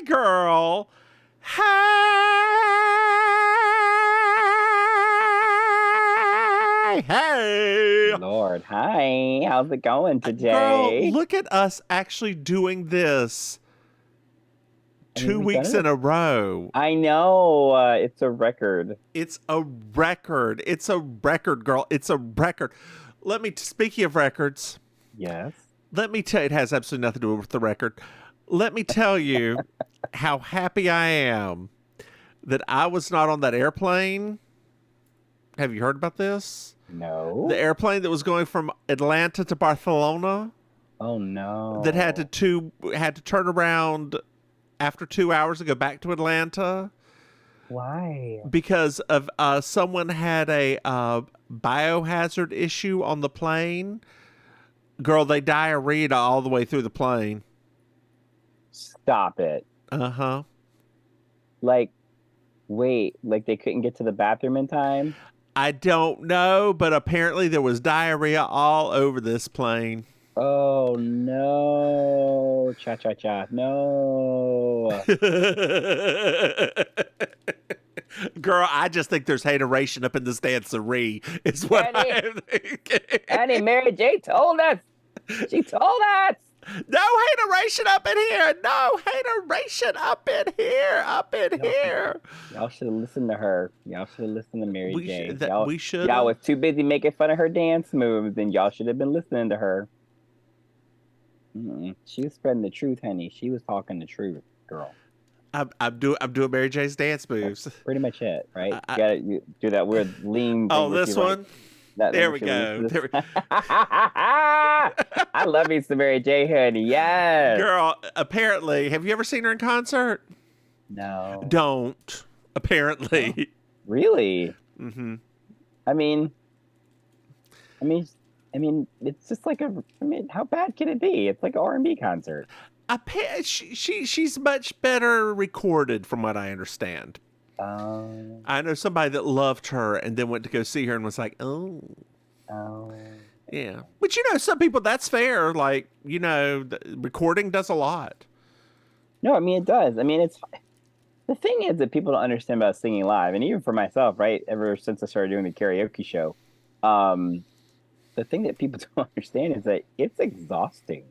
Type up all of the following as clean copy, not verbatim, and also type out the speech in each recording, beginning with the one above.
girl. Hey. Hey. Lord, hi. How's it going today? Girl, look at us actually doing this 2 weeks in a row. I know. It's a record. It's a record. It's a record, girl. It's a record. Speaking of records. Yes. Let me tell you, it has absolutely nothing to do with the record. Let me tell you how happy I am that I was not on that airplane. Have you heard about this? No. The airplane that was going from Atlanta to Barcelona. Oh no. That had to turn around after 2 hours and go back to Atlanta. Why? Because of someone had a biohazard issue on the plane. Girl, they diarrheaed all the way through the plane. Stop it. Uh-huh. Like, wait, like they couldn't get to the bathroom in time? I don't know, but apparently there was diarrhea all over this plane. Oh, no. Cha-cha-cha. No. Girl, I just think there's hateration up in this dancery. Is what I'm thinking. Annie, Mary J told us. She told us. No hateration up in here. No hateration up in here. Up in here. Y'all should have listened to her. Y'all should have listened to Mary J. We should. Y'all was too busy making fun of her dance moves, and y'all should have been listening to her. She was spreading the truth, honey. She was talking the truth, girl. I'm doing Mary J's dance moves. That's pretty much it, right? You do that weird lean. Oh, this one. There we go. I love me some Mary J, honey. Yes. Girl, apparently, have you ever seen her in concert? No. Don't. Apparently. Oh, really? Mm-hmm. I mean, it's just like how bad can it be? It's like an R&B concert. She's much better recorded, from what I understand. I know somebody that loved her and then went to go see her and was like, oh. Yeah. But some people, that's fair. Like, the recording does a lot. No, I mean, it does. I mean, the thing is that people don't understand about singing live. And even for myself, right? Ever since I started doing the karaoke show, the thing that people don't understand is that it's exhausting.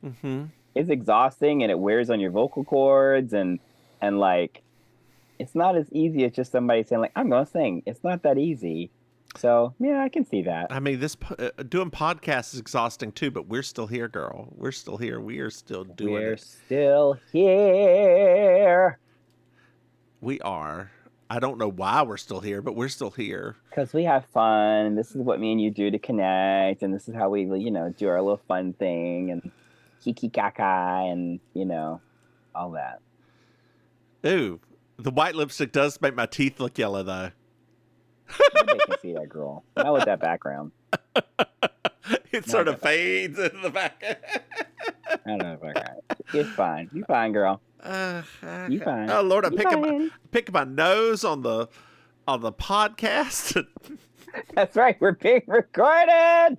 Mm-hmm. It's exhausting, and it wears on your vocal cords, and like, it's not as easy as just somebody saying like, I'm going to sing. It's not that easy. So yeah, I can see that. I mean, this doing podcasts is exhausting too, but we're still here, girl. We're still here. We are still doing it. We're still here. We are. I don't know why we're still here, but we're still here. Because we have fun. This is what me and you do to connect, and this is how we, do our little fun thing, and kiki kaka, and all that. Ooh, the white lipstick does make my teeth look yellow, though. Nobody can see that, girl. Not with that background. It sort of fades into the back. I don't know if I got it. It's fine. You fine, girl. You fine. Oh Lord, I'm picking my nose on the podcast. That's right. We're being recorded.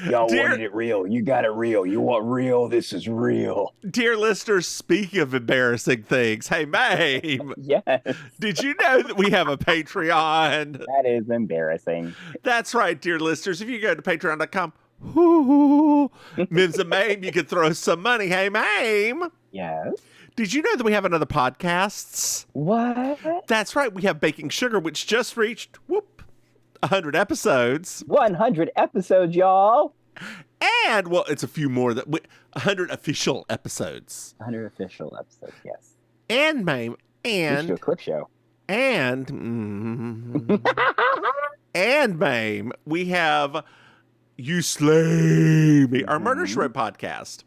Y'all wanted it real. You got it real. You want real? This is real. Dear listeners, speaking of embarrassing things, hey, Maim. Yes. Did you know that we have a Patreon? That is embarrassing. That's right, dear listeners. If you go to patreon.com, Mims and Maim, you can throw some money. Hey, Maim. Yes. Did you know that we have another podcast? What? That's right. We have Baking Sugar, which just reached, 100 episodes. 100 episodes, y'all. And, it's a few more. 100 official episodes. 100 official episodes, yes. And, Maim, and... We should do a clip show. And... and, Maim, we have You Slay Me, our Murder She Wrote podcast.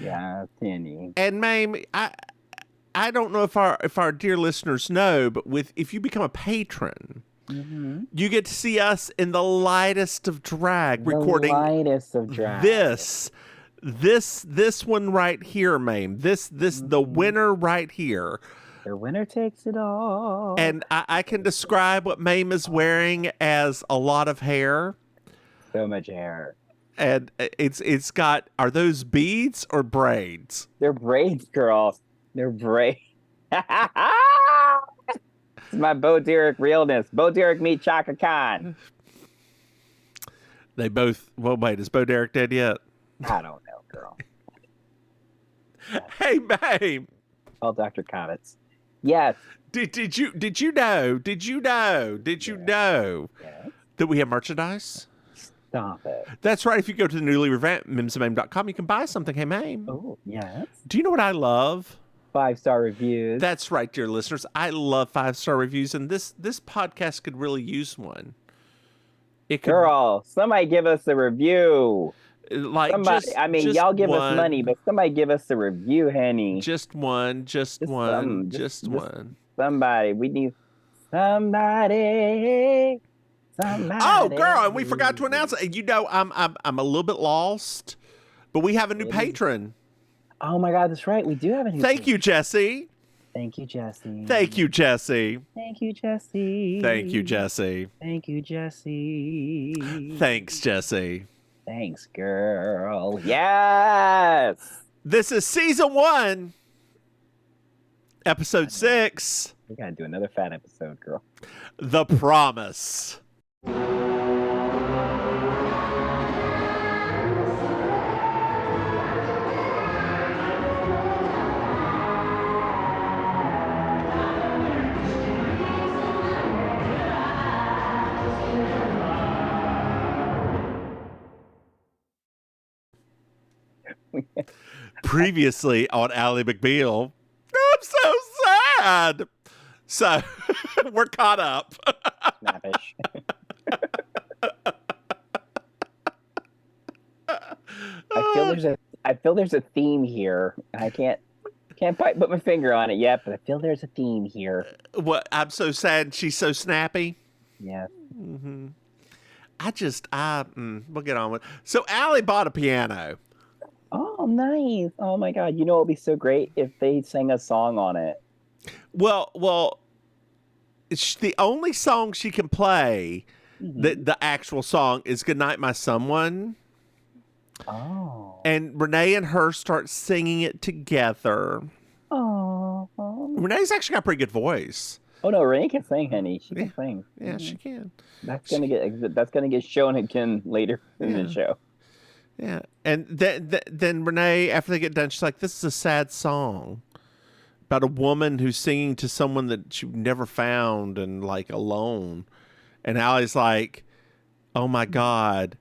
Yeah, Penny. And, Maim, I don't know if our dear listeners know, but if you become a patron... Mm-hmm. You get to see us in the lightest of drag, recording lightest of drag. This one right here, Maim. The winner right here. The winner takes it all. And I can describe what Maim is wearing as a lot of hair. So much hair. And it's got, are those beads or braids? They're braids, girl. They're braids. It's my Bo Derek realness. Bo Derek meet Chaka Khan. They both, well, wait, is Bo Derek dead yet? I don't know, girl. Hey, babe. Oh, Dr. Cobbets. Yes. Did you know that we have merchandise? Stop it. That's right. If you go to the newly revamped MimsandMaim.com, you can buy something. Hey, Maim. Oh, yes. Do you know what I love? 5-star reviews. That's right, dear listeners. I love 5-star reviews, and this podcast could really use one. It could, girl, somebody give us a review. Like, somebody, y'all give us money, but somebody give us a review, honey. Just one. Somebody. We need somebody. Oh, girl, and we forgot to announce it. You know, I'm a little bit lost, but we have a new patron. Oh my God, that's right. We do have a new Thank you, Jessie. Thank you, Jessie. Thank you, Jessie. Thank you, Jessie. Thank you, Jessie. Thank you, Jessie. Thanks, Jessie. Thanks, girl. Yes. This is season 1, episode 6. We gotta do another fat episode, girl. The Promise. Previously on Ally McBeal, I'm so sad. So we're caught up. Snappish. I feel there's a theme here. I can't quite put my finger on it yet, but I feel there's a theme here. What? I'm so sad. She's so snappy. Yeah. Mm-hmm. We'll get on with it. So Ally bought a piano. Oh, nice. Oh my God. You know, it'd be so great if they sang a song on it. Well, it's the only song she can play, the actual song, is Goodnight, My Someone. Oh. And Renee and her start singing it together. Oh. Renee's actually got a pretty good voice. Oh no, Renee can sing, honey. She can sing. Yeah, she can. That's gonna get shown again later in the show. Yeah, and then Renee, after they get done, she's like, "This is a sad song about a woman who's singing to someone that she never found and like alone." And Ally's like, "Oh my God,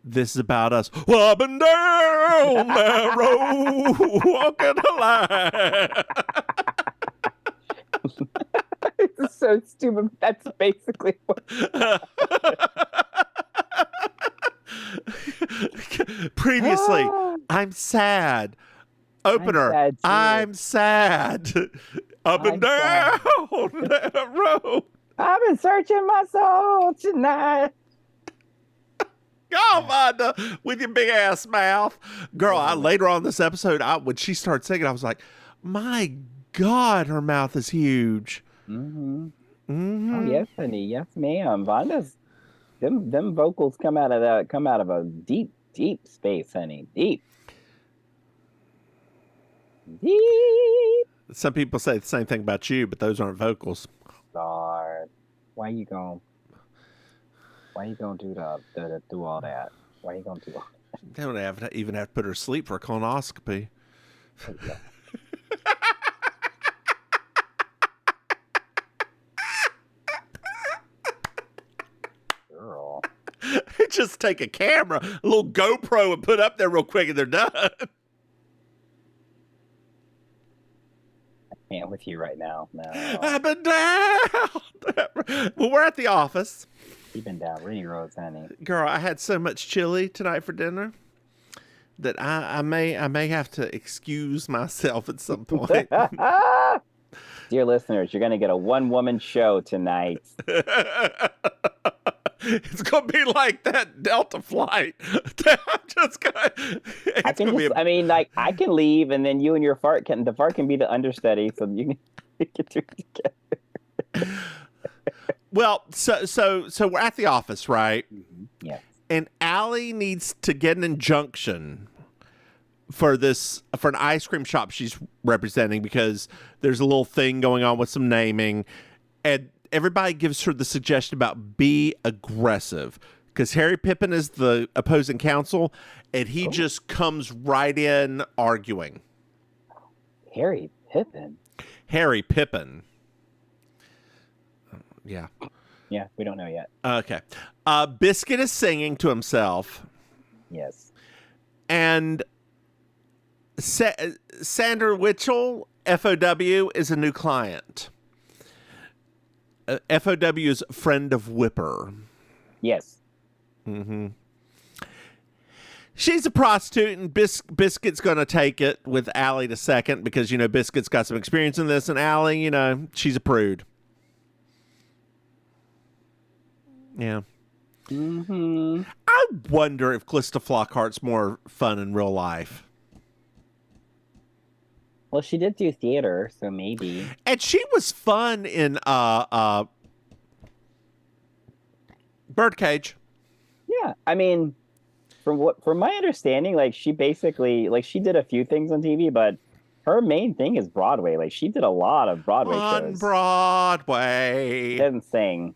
this is about us. Well, up and down that road, walking the line." It's so stupid. That's basically what. Previously, I'm sad. Opener, I'm sad. Up and down that road. I've been searching my soul tonight. Go, Vonda, with your big ass mouth. Girl, later on in this episode, when she started singing, I was like, my God, her mouth is huge. Mm-hmm. Mm-hmm. Oh, yes, honey. Yes, ma'am. Vonda's, them vocals come out of a deep, deep space, honey. Deep. Some people say the same thing about you, but those aren't vocals. Lord, why you gonna do do all that? Why you gonna do all that? They don't even have to put her to sleep for a colonoscopy. Girl. Just take a camera, a little GoPro, and put up there real quick, and they're done. I can't with you right now. No. I've been down. Well, we're at the office. You've been down Rainy Roads, honey. Girl, I had so much chili tonight for dinner that I may have to excuse myself at some point. Dear listeners, you're going to get a one-woman show tonight. It's going to be like that Delta flight. I'm just going to... I can leave, and then you and your fart can be the understudy, so you can do it together. Well, so we're at the office, right? Mm-hmm. Yeah. and Allie needs to get an injunction for an ice cream shop she's representing because there's a little thing going on with some naming, and everybody gives her the suggestion about be aggressive because Harry Pippin is the opposing counsel, and he just comes right in arguing. Harry Pippin. Harry Pippin. Yeah. Yeah, we don't know yet. Okay. Biscuit is singing to himself. Yes. And Sandra Witchell, FOW, is a new client. FOW is friend of Whipper. Yes. Mm-hmm. She's a prostitute, and Biscuit's going to take it with Allie to second because, Biscuit's got some experience in this, and Allie, she's a prude. Yeah. Mm-hmm. I wonder if Calista Flockhart's more fun in real life. Well, she did do theater, so maybe. And she was fun in Birdcage. Yeah, I mean, from my understanding, like she basically she did a few things on TV, but her main thing is Broadway. Like she did a lot of Broadway shows. On Broadway. She didn't sing,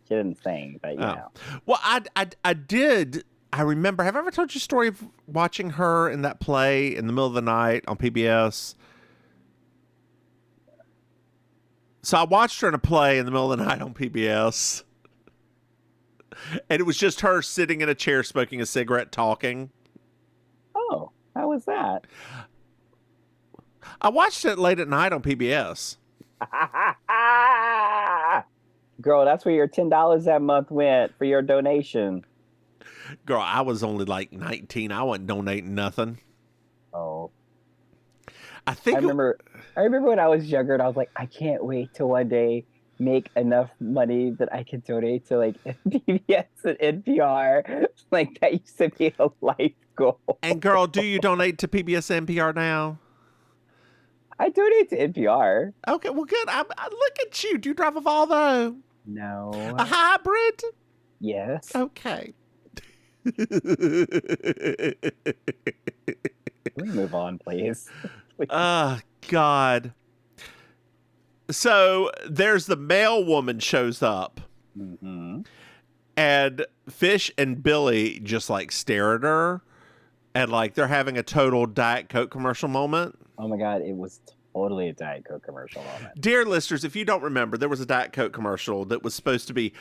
but you know. Well, I did. I remember. Have I ever told you a story of watching her in that play in the middle of the night on PBS? So I watched her in a play in the middle of the night on PBS. And it was just her sitting in a chair smoking a cigarette talking. Oh, how was that? I watched it late at night on PBS. Girl, that's where your $10 that month went for your donation. Girl, I was only like 19. I wasn't donating nothing. Oh. I remember when I was younger and I was like, I can't wait till one day make enough money that I can donate to like PBS and NPR. Like that used to be a life goal. And girl, do you donate to PBS and NPR now? I donate to NPR. Okay, well good. I look at you. Do you drive a Volvo? No. A hybrid? Yes. Okay. Can we move on, please? God. So there's the mail woman shows up. Mm-hmm. And Fish and Billy just like stare at her. And like they're having a total Diet Coke commercial moment. Oh my God, it was totally a Diet Coke commercial moment. Dear listeners, if you don't remember, there was a Diet Coke commercial that was supposed to be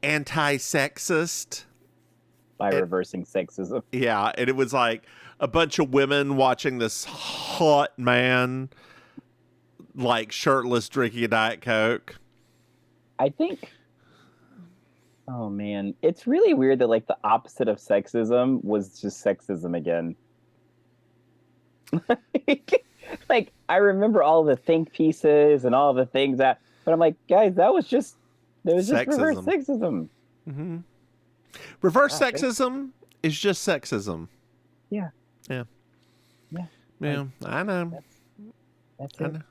anti-sexist. By reversing sexism. Yeah, and it was like a bunch of women watching this hot man, like shirtless, drinking a Diet Coke. I think, oh man, it's really weird that like the opposite of sexism was just sexism again. Like, I remember all the think pieces and all the things but I'm like, guys, that was just reverse sexism. Mm-hmm. Reverse sexism is just sexism. Yeah. Yeah. Yeah. Yeah. Like, I know. That's it.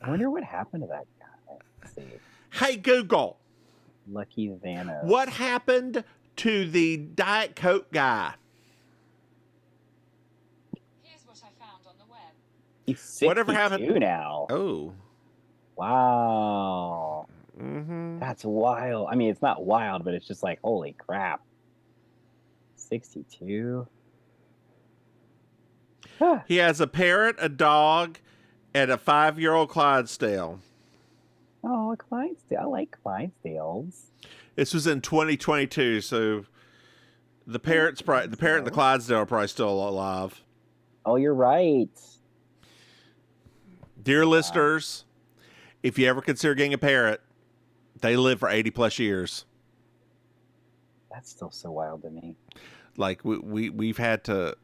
I wonder what happened to that guy. Let's see. Hey, Google. Lucky Vanos. What happened to the Diet Coke guy? Here's what I found on the web. He's 62 Whatever happened now. Oh. Wow. Mm-hmm. That's wild. I mean, it's not wild, but it's just like, holy crap. 62. He has a parrot, a dog, and a 5-year-old Clydesdale. Oh, a Clydesdale. I like Clydesdales. This was in 2022, so the parrot and the Clydesdale are probably still alive. Oh, you're right. Dear listeners, if you ever consider getting a parrot, they live for 80 plus years. That's still so wild to me. Like we had to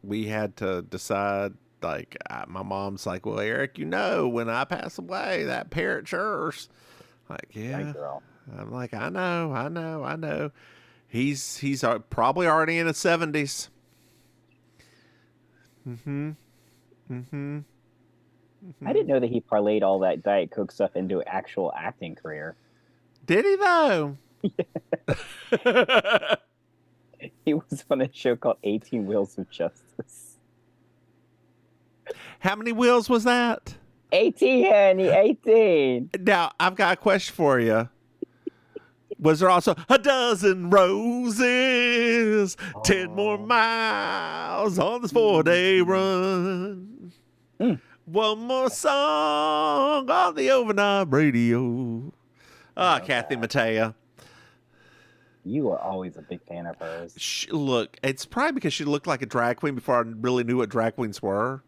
decide. Like my mom's like, well, Eric, when I pass away, that parrot's yours. Like, yeah. Girl. I'm like, I know. He's probably already in his 70s. Mm-hmm. Mm-hmm. I didn't know that he parlayed all that Diet Coke stuff into an actual acting career. Did he though? He was on a show called 18 Wheels of Justice. How many wheels was that? 18, honey, 18. Now, I've got a question for you. Was there also a dozen roses, 10 more miles on this 4-day run? One more song on the overnight radio. Kathy Mattea. You were always a big fan of hers. Look, it's probably because she looked like a drag queen before I really knew what drag queens were.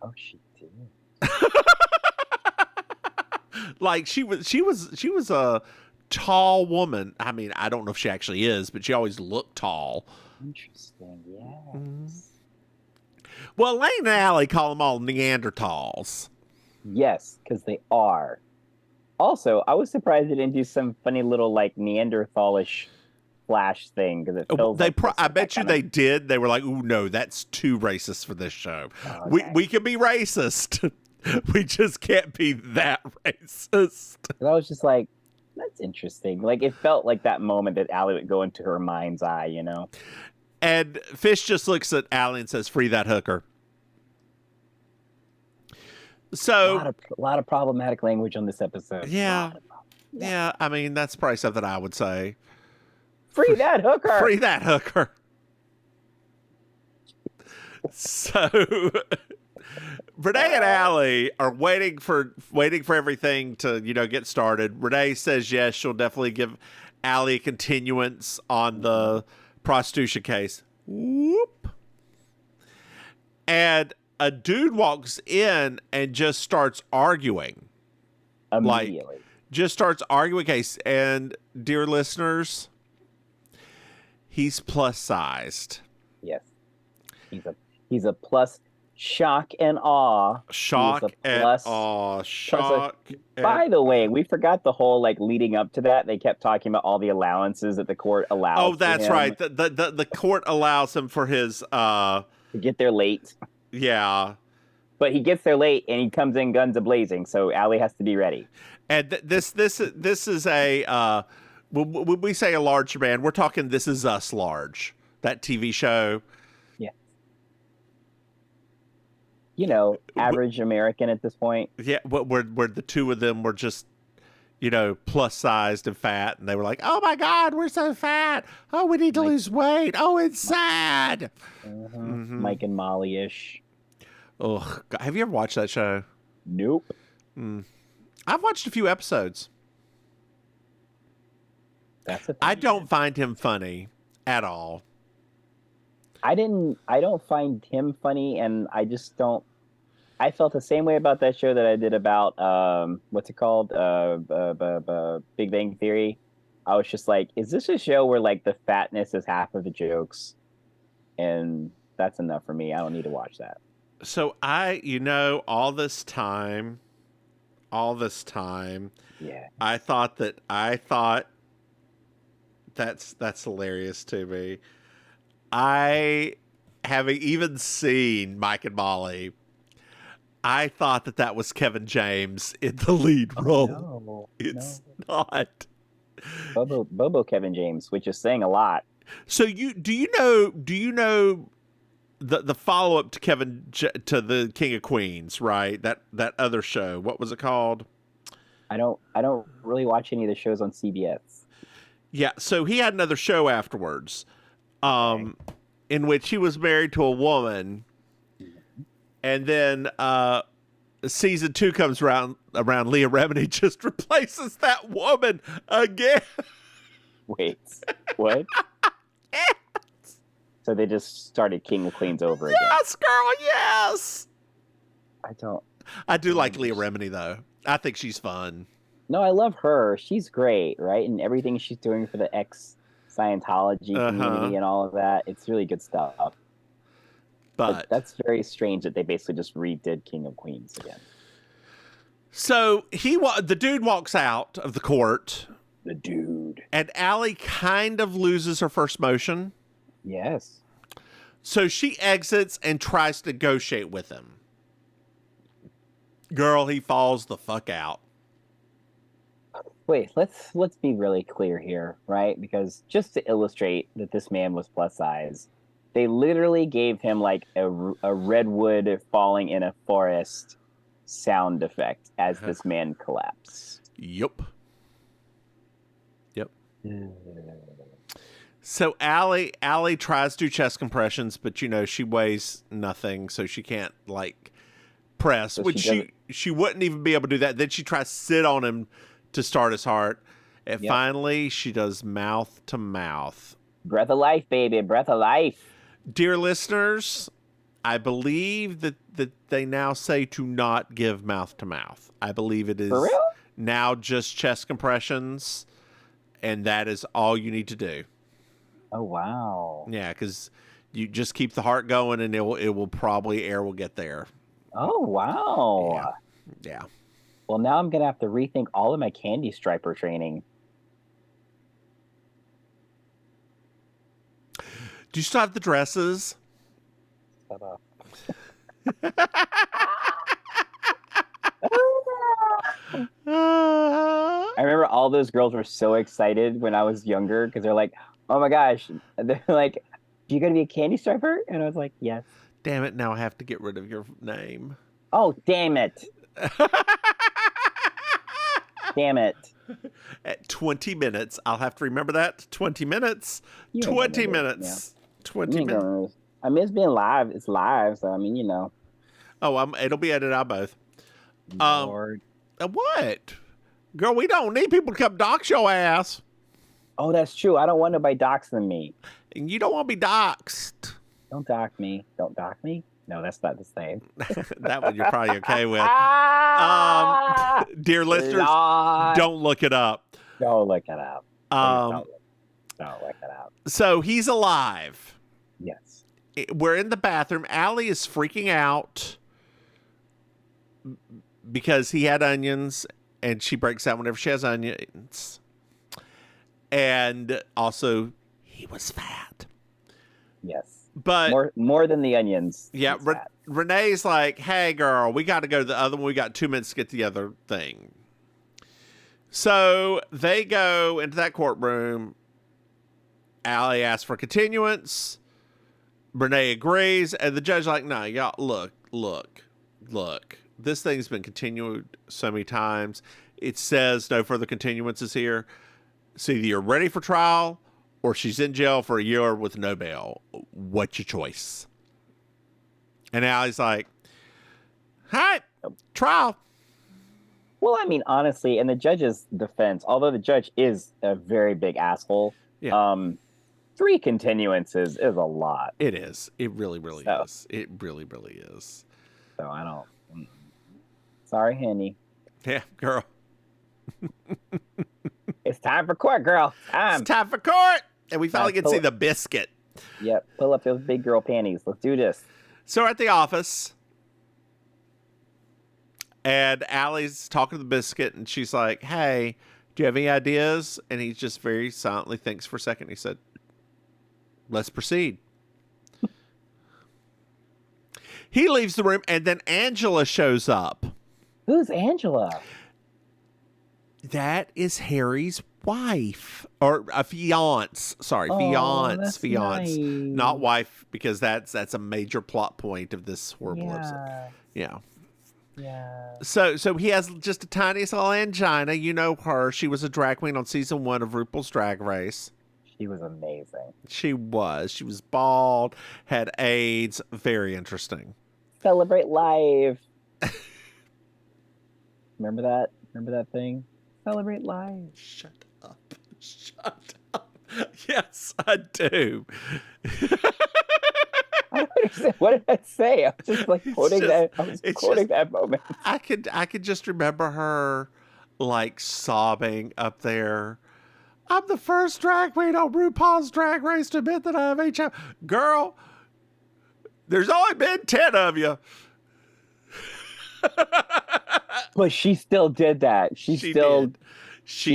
Oh, she did. Like she was a tall woman. I mean, I don't know if she actually is, but she always looked tall. Interesting, yes. Mm-hmm. Well, Lane and Allie call them all Neanderthals. Yes, because they are. Also, I was surprised they didn't do some funny little like Neanderthalish flash thing because it feels. I bet you they did. They were like, "Ooh, no, that's too racist for this show. Okay. We can be racist. We just can't be that racist." And I was just like, "That's interesting." Like it felt like that moment that Allie would go into her mind's eye, you know. And Fish just looks at Allie and says, "Free that hooker." So a lot of problematic language on this episode. Yeah. I mean, that's probably something I would say. Free that hooker. Free that hooker. So Renee and Allie are waiting for everything to, get started. Renee says yes, she'll definitely give Allie a continuance on the prostitution case. Whoop. And a dude walks in and just starts arguing. Immediately. Just starts arguing case. And dear listeners, he's plus sized. Yes. He's a plus shock and awe. Shock and awe. By the way, we forgot the whole leading up to that. They kept talking about all the allowances that the court allows. Oh, that's right. The court allows him for his to get there late. Yeah. But he gets there late and he comes in guns a-blazing, so Allie has to be ready. And this is a when we say a large man, we're talking This Is Us large, that TV show. Yeah. Average American at this point. Yeah, where the two of them were just, plus sized and fat, and they were like, "Oh my God, we're so fat. Oh, we need to lose weight. Oh, it's sad." Mm-hmm. Mike and Molly-ish. Ugh. Have you ever watched that show? Nope. I've watched a few episodes. I don't find him funny at all. I don't find him funny, and I just don't. I felt the same way about that show that I did about what's it called? Big Bang Theory. I was just like, is this a show where the fatness is half of the jokes? And that's enough for me. I don't need to watch that. So all this time, yeah, I thought that's hilarious to me. I having even seen Mike and Molly, I thought that was Kevin James in the lead role. No, it's not. Bobo Kevin James, which is saying a lot. So do you know the follow up to to the King of Queens, right? That other show. What was it called? I don't really watch any of the shows on CBS. Yeah, so he had another show afterwards, in which he was married to a woman, and then season 2 comes around. Leah Remini just replaces that woman again. Wait, what? Yes. So they just started King of Queens over again. Yes, girl, yes. I do like Leah Remini though. I think she's fun. No, I love her. She's great, right? And everything she's doing for the ex-Scientology community and all of that. It's really good stuff. But that's very strange that they basically just redid King of Queens again. So the dude walks out of the court. The dude. And Allie kind of loses her first motion. Yes. So she exits and tries to negotiate with him. Girl, he falls the fuck out. Wait, let's be really clear here, right? Because just to illustrate that this man was plus size, they literally gave him like a redwood falling in a forest sound effect as this man collapsed. Yep. So Allie tries to do chest compressions, but she weighs nothing, so she can't like press. So which she wouldn't even be able to do that. Then she tries to sit on him to start his heart. And finally she does mouth to mouth. Breath of life, baby, breath of life. Dear listeners, I believe that they now say to not give mouth to mouth. I believe it is For real? Now just chest compressions, and that is all you need to do. Oh wow. Yeah, because you just keep the heart going, and it will probably air will get there. Oh wow. Yeah. Well, now I'm gonna have to rethink all of my candy striper training. Do you still have the dresses? Shut up. I remember all those girls were so excited when I was younger because they're like, "Oh my gosh!" They're like, "You gonna be a candy striper?" And I was like, "Yes." Damn it! Now I have to get rid of your name. Oh damn it! Damn it! At 20 minutes, I'll have to remember that. 20 minutes. 20 minutes. 20 minutes. I mean, it's being live. It's live, so I mean, Oh, it'll be edited out both. Lord. What? Girl, we don't need people to come dox your ass. Oh, that's true. I don't want nobody doxing me. And you don't want to be doxed. Don't dox me. Don't dox me. No, that's not the same. That one you're probably okay with. Dear listeners, don't look it up. Don't look it up. Don't look it up. So he's alive. Yes. We're in the bathroom. Allie is freaking out because he had onions, and she breaks out whenever she has onions. And also, he was fat. Yes. But more than the onions. Yeah, Renee's like, "Hey, girl, we got to go to the other one. We got 2 minutes to get to the other thing." So they go into that courtroom. Allie asks for continuance. Renee agrees, and the judge's like, "No, y'all, look. This thing's been continued so many times. It says no further continuances here. So either you're ready for trial, or she's in jail for a year with no bail. What's your choice?" And Allie's like, "Hi, trial." Well, I mean, honestly, in the judge's defense, although the judge is a very big asshole, 3 continuances is a lot. It is. It really, really is. It really, really is. So I don't. Sorry, Henny. Yeah, girl. It's time for court, girl. It's time for court. And we finally get to see the biscuit. Yep. Pull up those big girl panties. Let's do this. So we're at the office. And Allie's talking to the biscuit. And she's like, "Hey, do you have any ideas?" And he just very silently thinks for a second. He said, "Let's proceed." He leaves the room. And then Angela shows up. Who's Angela? That is Harry's wife, or a fiance. Sorry, fiance, nice. Not wife, because that's a major plot point of this horrible episode. Yeah. So he has just a tiniest little angina. You know her. She was a drag queen on season 1 of RuPaul's Drag Race. She was amazing. She was bald, had AIDS. Very interesting. Celebrate life. Remember that? Remember that thing? Celebrate life. Shut up. Yes, I do. I don't understand. What did I say? I was just like quoting that. I was quoting that moment. I could just remember her like sobbing up there. "I'm the first drag queen on RuPaul's Drag Race to admit that I have HIV." Girl, there's only been 10 of you. But she still did that. She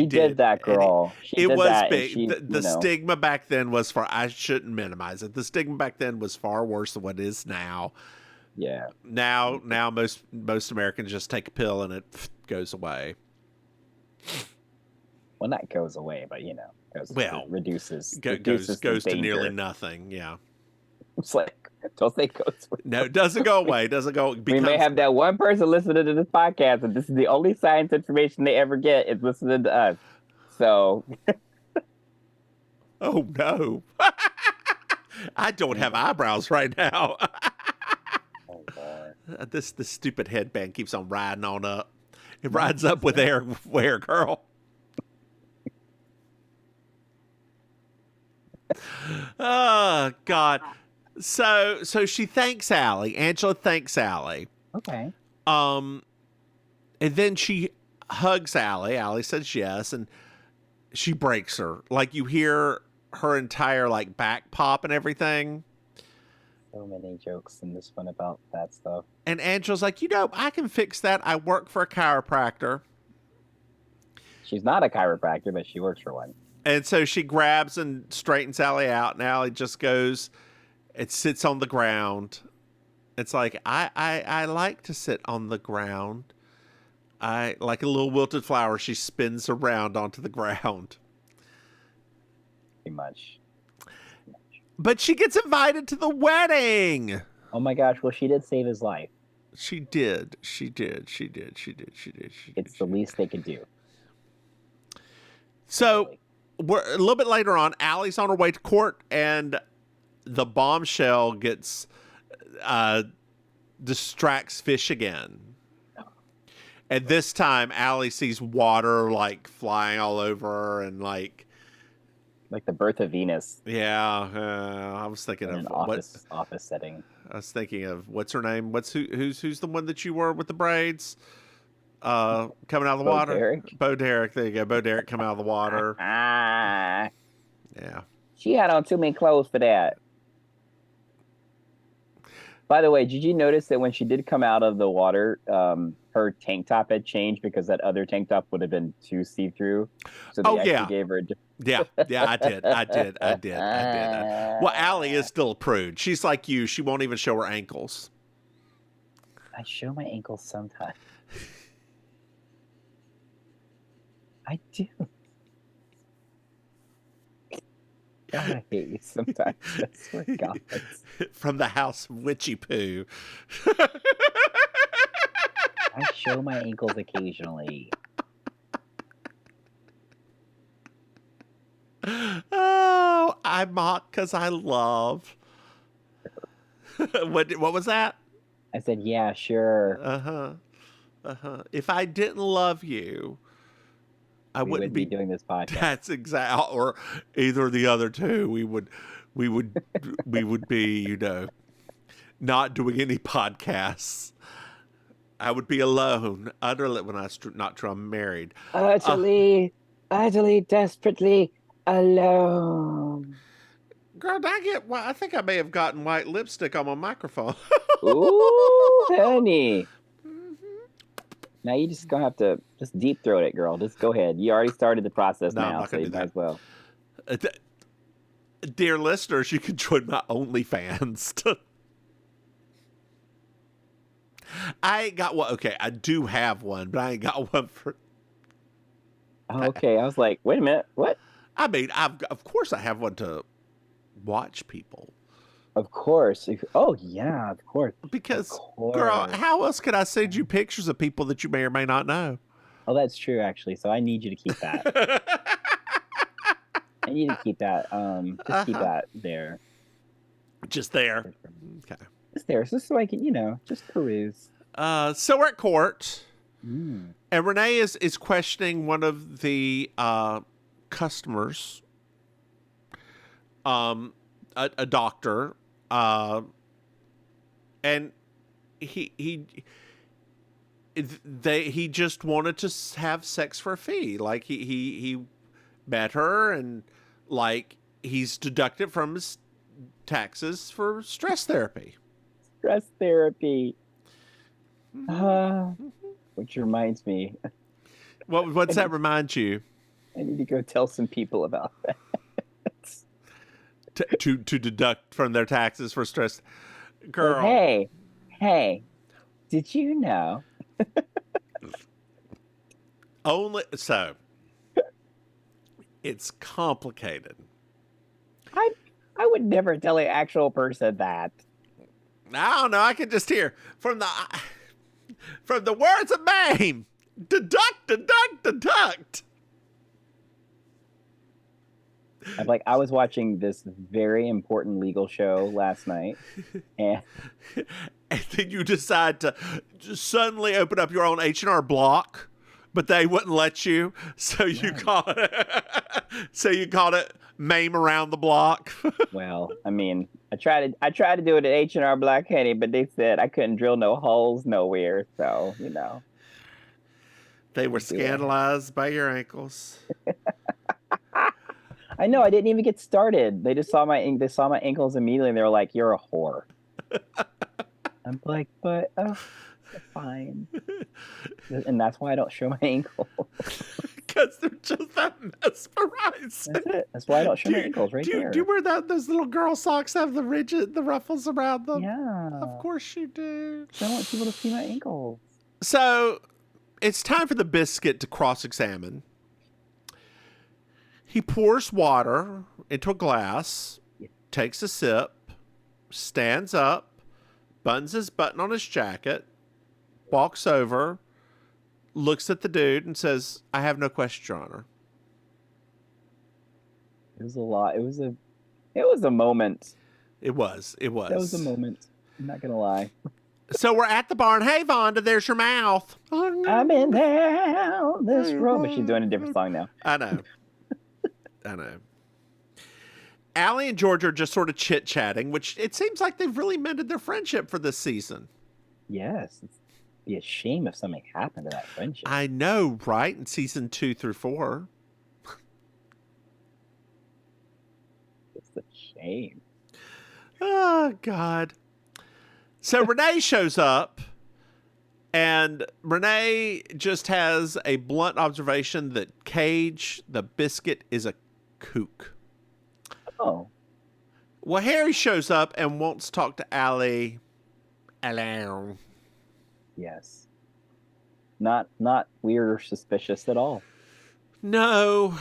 did that, girl. It was big. The stigma back then was I shouldn't minimize it. The stigma back then was far worse than what it is now. Yeah. Now most Americans just take a pill and it goes away. Well, not goes away, but reduces goes the to nearly danger. nothing. Yeah. It's like, don't say goes away. No, it doesn't go away. It doesn't go. We may have that one person listening to this podcast, and this is the only science information they ever get is listening to us. So, oh no, I don't have eyebrows right now. oh Lord. This stupid headband keeps on riding on up. It rides up with air, girl. Oh God. So she thanks Allie. Angela thanks Allie. Okay. And then she hugs Allie. Allie says yes, and she breaks her. Like, you hear her entire like back pop and everything. So many jokes in this one about that stuff. And Angela's like, I can fix that. I work for a chiropractor. She's not a chiropractor, but she works for one. And so she grabs and straightens Allie out, and Allie just goes, it sits on the ground. It's like, I like to sit on the ground. I like a little wilted flower. She spins around onto the ground. Pretty much. But she gets invited to the wedding. Oh my gosh! Well, she did save his life. She did. It's the least they could do. So we're a little bit later on. Allie's on her way to court, and the bombshell distracts Fish again. And this time, Allie sees water like flying all over her, and like the birth of Venus. Yeah, I was thinking in of an office setting. I was thinking of what's her name? Who's the one that you were with the braids? Coming out of the water. Derek? Bo Derek. There you go. Bo Derek coming out of the water. Yeah. She had on too many clothes for that. By the way, did you notice that when she did come out of the water, her tank top had changed because that other tank top would have been too see-through? So they actually gave her Yeah, I did. Well, Allie is still a prude. She's like you. She won't even show her ankles. I show my ankles sometimes. I do. God, I hate you sometimes. I swear to God. From the house of Witchy Poo. I show my ankles occasionally. Oh, I mock because I love. What was that? I said, yeah, sure. If I didn't love you, I wouldn't be doing this podcast. That's exactly, or either of the other two. We would be, not doing any podcasts. I would be alone, utterly. When not true, I'm married. Utterly, desperately alone. Girl, I think I may have gotten white lipstick on my microphone. Ooh, honey. Now you just gonna have to just deep throat it, girl. Just go ahead. You already started the process now, so you might as well. Dear listeners, you can join my OnlyFans. I ain't got one. Okay, I do have one, but I ain't got one for. Oh, okay, I was like, wait a minute, what? I mean, of course I have one to watch people. Of course. Oh, yeah, of course. Because, girl, how else could I send you pictures of people that you may or may not know? Oh, that's true, actually. So I need you to keep that. I need to keep that. Just keep that there. Just there. Okay. Just there, just so I can, just peruse. So we're at court, and Renee is questioning one of the customers, a doctor, and he just wanted to have sex for a fee. Like he met her, and like he's deducted from his taxes for stress therapy. Stress therapy. Which reminds me. What's that remind you? I need to go tell some people about that. To deduct from their taxes for stress. Girl. Hey, did you know? Only so. It's complicated. I would never tell an actual person that. I don't know. I can just hear from the words of Maim. Deduct, deduct, deduct. I was watching this very important legal show last night, and then you decide to just suddenly open up your own H&R Block, but they wouldn't let you, so you called it Maim around the block. well, I mean, I tried to do it at H&R Block, Henny, but they said I couldn't drill no holes nowhere, so They were scandalized by your ankles. I know. I didn't even get started. They just saw my ankles immediately, and they were like, "You're a whore." I'm like, "But fine," and that's why I don't show my ankles. Because they're just that mesmerizing. That's it. That's why I don't show my ankles right there. Do you wear those little girl socks that have the ruffles around them? Yeah. Of course you do. I don't want people to see my ankles. So it's time for the biscuit to cross-examine. He pours water into a glass, takes a sip, stands up, buttons his button on his jacket, walks over, looks at the dude and says, "I have no question, Your Honor." It was a lot. It was a moment. It was. That was a moment. I'm not gonna lie. So we're at the barn. "Hey, Vonda, there's your mouth." I'm in down this road. But she's doing a different song now. I know. Allie and George are just sort of chit-chatting, which it seems like they've really mended their friendship for this season. Yes. It'd be a shame if something happened to that friendship. I know, right? In season 2 through 4. It's a shame. Oh, God. So Renee shows up, and Renee just has a blunt observation that Cage, the biscuit, is a kook. Oh. Well, Harry shows up and wants to talk to Allie. Alone. Yes. Not weird or suspicious at all. No.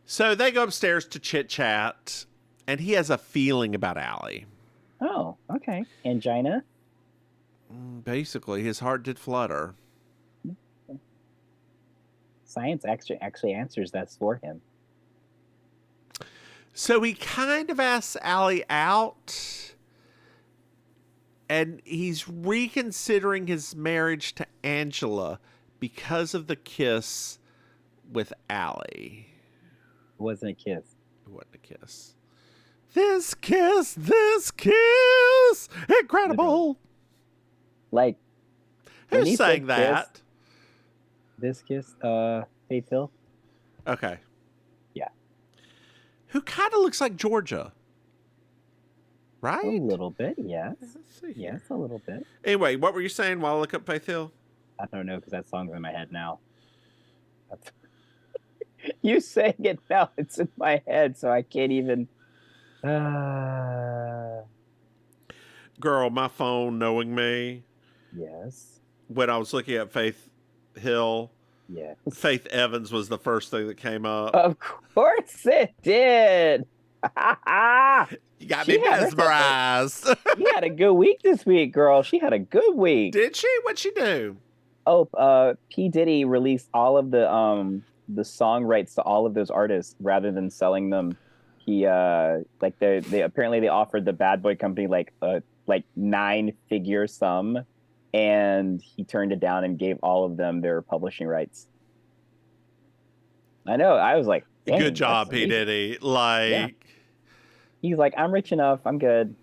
So they go upstairs to chit-chat, and he has a feeling about Allie. Oh, okay. Angina? Basically, his heart did flutter. Science actually answers that for him. So he kind of asks Allie out, and he's reconsidering his marriage to Angela because of the kiss with Allie. It wasn't a kiss. It wasn't a kiss. This kiss, incredible. Like, who's saying that? This kiss, Faith Hill. Okay. Yeah. Who kind of looks like Georgia. Right? A little bit, yes. Let's see. Yes, a little bit. Anyway, what were you saying while I look up Faith Hill? I don't know, because that song's in my head now. You saying it now, it's in my head, so I can't even... Girl, my phone knowing me. Yes. When I was looking at Faith Hill, yes. Faith Evans was the first thing that came up. Of course it did. You got me mesmerized. She had a good week this week, girl. She had a good week. Did she? What'd she do? Oh, P. Diddy released all of the song rights to all of those artists rather than selling them. He they apparently they offered the Bad Boy Company like 9-figure sum, and he turned it down and gave all of them their publishing rights. I know. I was like, good job, P. Diddy. Like, yeah. He's like, I'm rich enough. I'm good.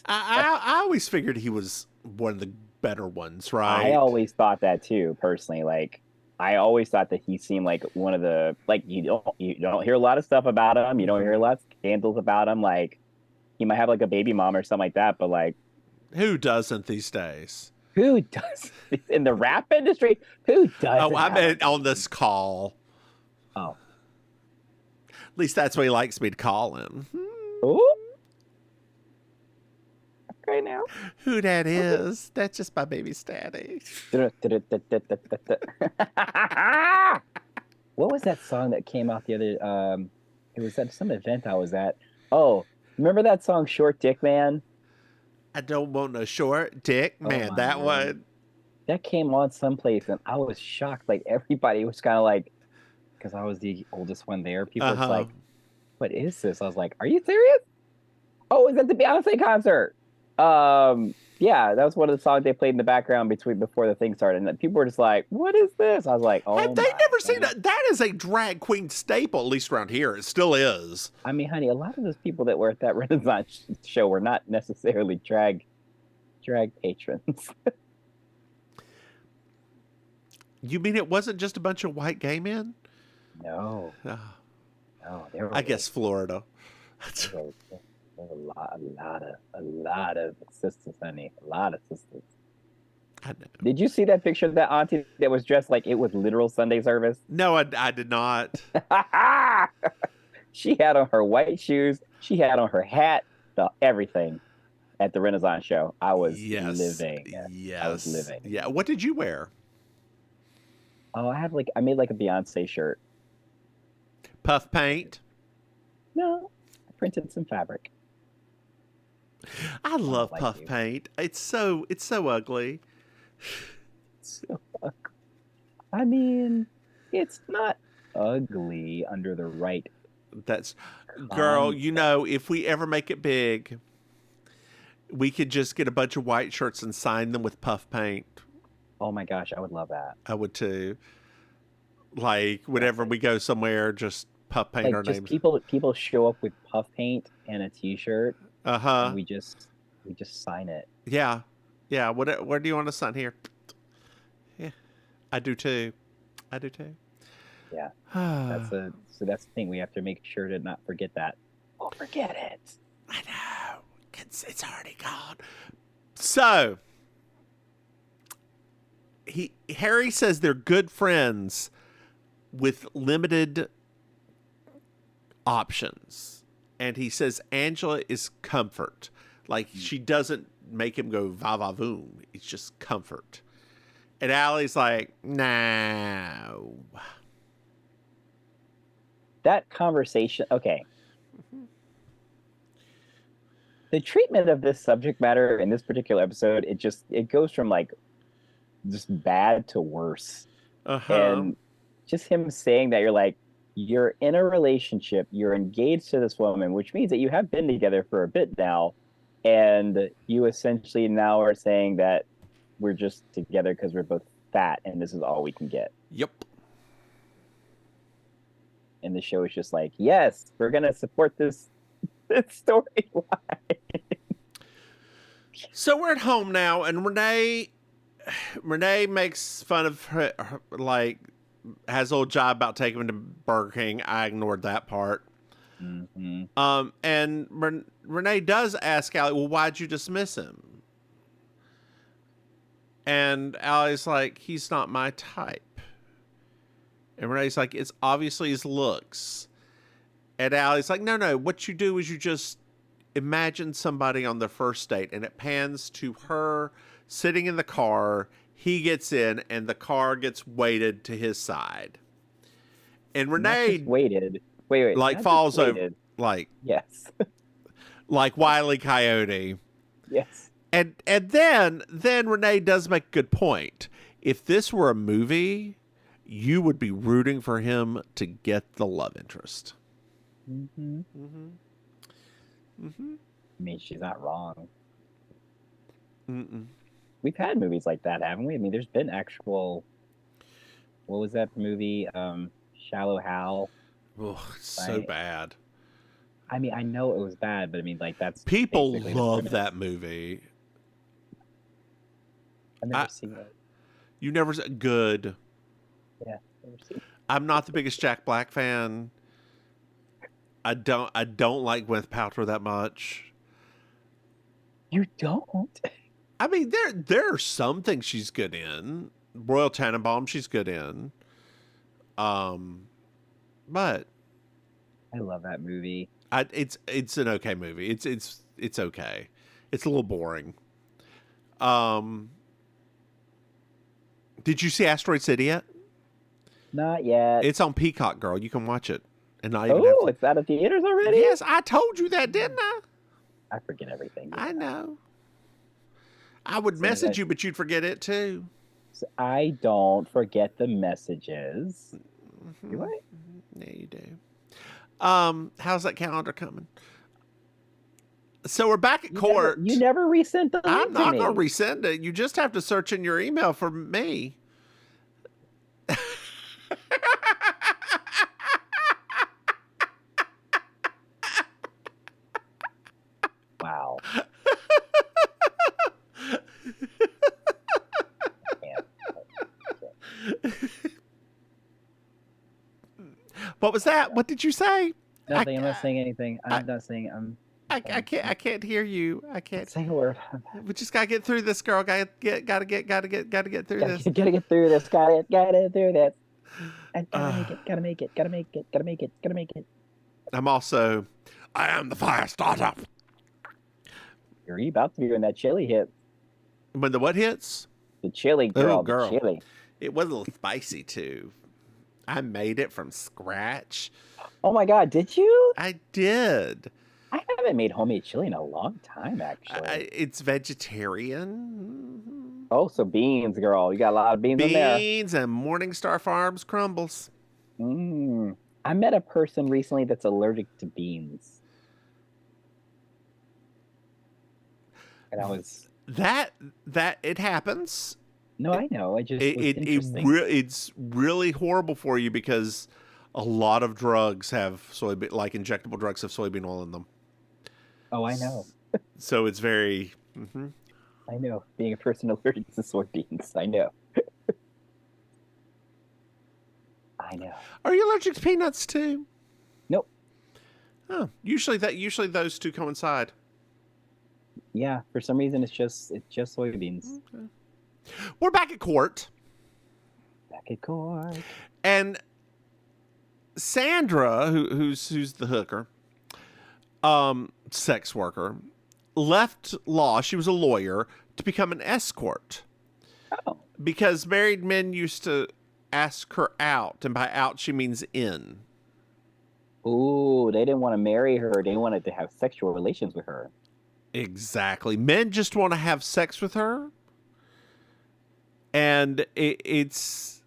I always figured he was one of the better ones, right? I always thought that too, personally. Like, I always thought that he seemed like one of the, like, you don't hear a lot of stuff about him. You don't hear a lot of scandals about him. Like, he might have like a baby mom or something like that, but like, who doesn't these days? Who does in the rap industry? Who does? Oh, I meant on this call. Oh, at least that's what he likes me to call him. Ooh. Okay, now. Who that is? That's just my baby daddy. What was that song that came out the other? It was at some event I was at. Oh, remember that song "Short Dick Man"? I don't want no short dick, man. That one. That came on someplace, and I was shocked. Like everybody was kind of like, because I was the oldest one there. People was like, "What is this?" I was like, "Are you serious?" Oh, is that the Beyonce concert? Yeah, that was one of the songs they played in the background before the thing started, and people were just like, "What is this?" I was like, "Oh, have they never seen that? That is a drag queen staple, at least around here. It still is. I mean, honey, a lot of those people that were at that Renaissance show were not necessarily drag patrons. You mean it wasn't just a bunch of white gay men? No, no, I guess Florida. There's a lot of sisters, honey. A lot of sisters. I know. Did you see that picture of that auntie that was dressed like it was literal Sunday service? No, I did not. She had on her white shoes. She had on her hat, everything at the Renaissance show. I was living. Yes. I was living. Yeah. What did you wear? Oh, I made like a Beyonce shirt. Puff paint? No, I printed some fabric. I love puff paint. It's so ugly. So ugly. I mean, it's not ugly under the right. Girl, you know, if we ever make it big, we could just get a bunch of white shirts and sign them with puff paint. Oh my gosh, I would love that. I would too. Like whenever we go somewhere, just puff paint our names. People show up with puff paint and a T-shirt. And we just sign it. Yeah, yeah. Where do you want to sign here? Yeah, I do too. Yeah, that's the thing. We have to make sure to not forget that. Don't forget it. I know. It's already gone. So Harry says they're good friends with limited options. And he says Angela is comfort. Like, she doesn't make him go va-va-voom. It's just comfort. And Allie's like, no. That conversation, okay. The treatment of this subject matter in this particular episode, it goes from like just bad to worse. And just him saying that, you're in a relationship, you're engaged to this woman, which means that you have been together for a bit now, and you essentially now are saying that we're just together because we're both fat and this is all we can get. Yep. And the show is just like, yes, we're gonna support this storyline. So we're at home now, and Renee makes fun of her, like, has a little job about taking him to Burger King. I ignored that part. Mm-hmm. And Renee does ask Allie, well, why'd you dismiss him? And Allie's like, he's not my type. And Renee's like, it's obviously his looks. And Allie's like, no, what you do is you just imagine somebody on the first date, and it pans to her sitting in the car. He gets in, and the car gets weighted to his side. And Renee weighted. Wait, like falls over, like, yes, like Wile E. Coyote. Yes. And then Renee does make a good point. If this were a movie, you would be rooting for him to get the love interest. Mm-hmm. Mm-hmm. Mm-hmm. I mean, she's not wrong. Mm-mm. We've had movies like that, haven't we? I mean, there's been actual. What was that movie? Shallow Hal. Oh, so bad. I mean, I know it was bad, but I mean, like, that's people love that movie. I've never seen it. You never good. Yeah, never seen it. I'm not the biggest Jack Black fan. I don't like Gwyneth Paltrow that much. You don't? I mean, there are some things she's good in. Royal Tenenbaum, she's good in. But I love that movie. It's an okay movie. It's okay. It's a little boring. Did you see Asteroid City yet? Not yet. It's on Peacock, girl. You can watch it. And not even have Oh, it's out of theaters already? Yes, I told you that, didn't I? I forget everything. I know. I would message you, but you'd forget it too. I don't forget the messages. Do I? Yeah, you do. How's that calendar coming? So we're back at court. You never resent the link I'm not to me. going to resend it. You just have to search in your email for me. Wow. What was that? What did you say? Nothing. I'm not saying anything. I'm not saying. I can't hear you. I can't say a word. We just gotta get through this, girl. Gotta get through this. Gotta get through this. Gotta get through this. Gotta make it. I am the fire starter. You're about to be when that chili hit. When the what hits? The chili, girl. Oh, girl. The chili. It was a little spicy too. I made it from scratch. Oh my God, did you? I did. I haven't made homemade chili in a long time, actually. It's vegetarian. Oh, so beans, girl. You got a lot of beans in there. Beans and Morningstar Farms crumbles. I met a person recently that's allergic to beans. And I was... That it happens. No, I know. It's really horrible for you because a lot of drugs have soybean, like injectable drugs, have soybean oil in them. Oh, I know. So it's very. I know. Being a person allergic to soybeans, I know. I know. Are you allergic to peanuts too? Nope. Oh, usually those two coincide. Yeah, for some reason it's just soybeans. Okay. We're back at court. And Sandra, who's the hooker, sex worker, left law. She was a lawyer to become an escort. Oh. Because married men used to ask her out, and by out she means in. Ooh, they didn't want to marry her. They wanted to have sexual relations with her. Exactly. Men just want to have sex with her. And it's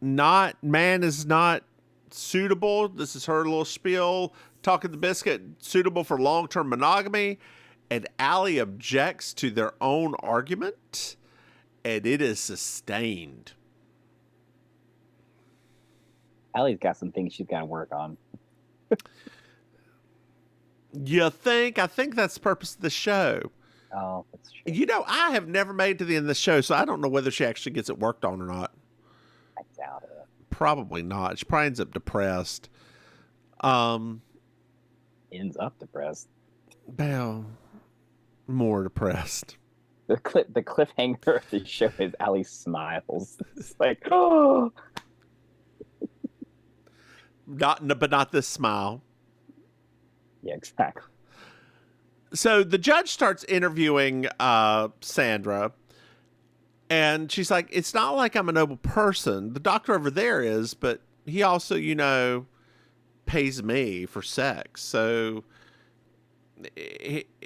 not, man is not suitable. This is her little spiel. Talking the biscuit, suitable for long-term monogamy. And Allie objects to their own argument. And it is sustained. Allie's got some things she's got to work on. You think? I think that's the purpose of the show. Oh, that's true. You know, I have never made it to the end of the show, so I don't know whether she actually gets it worked on or not. I doubt it. Probably not. She probably ends up depressed. Ends up depressed. Well, more depressed. The cliffhanger of the show is Allie smiles. It's like, oh. But not this smile. Yeah, exactly. So the judge starts interviewing Sandra, and she's like, it's not like I'm a noble person. The doctor over there is, but he also, pays me for sex. So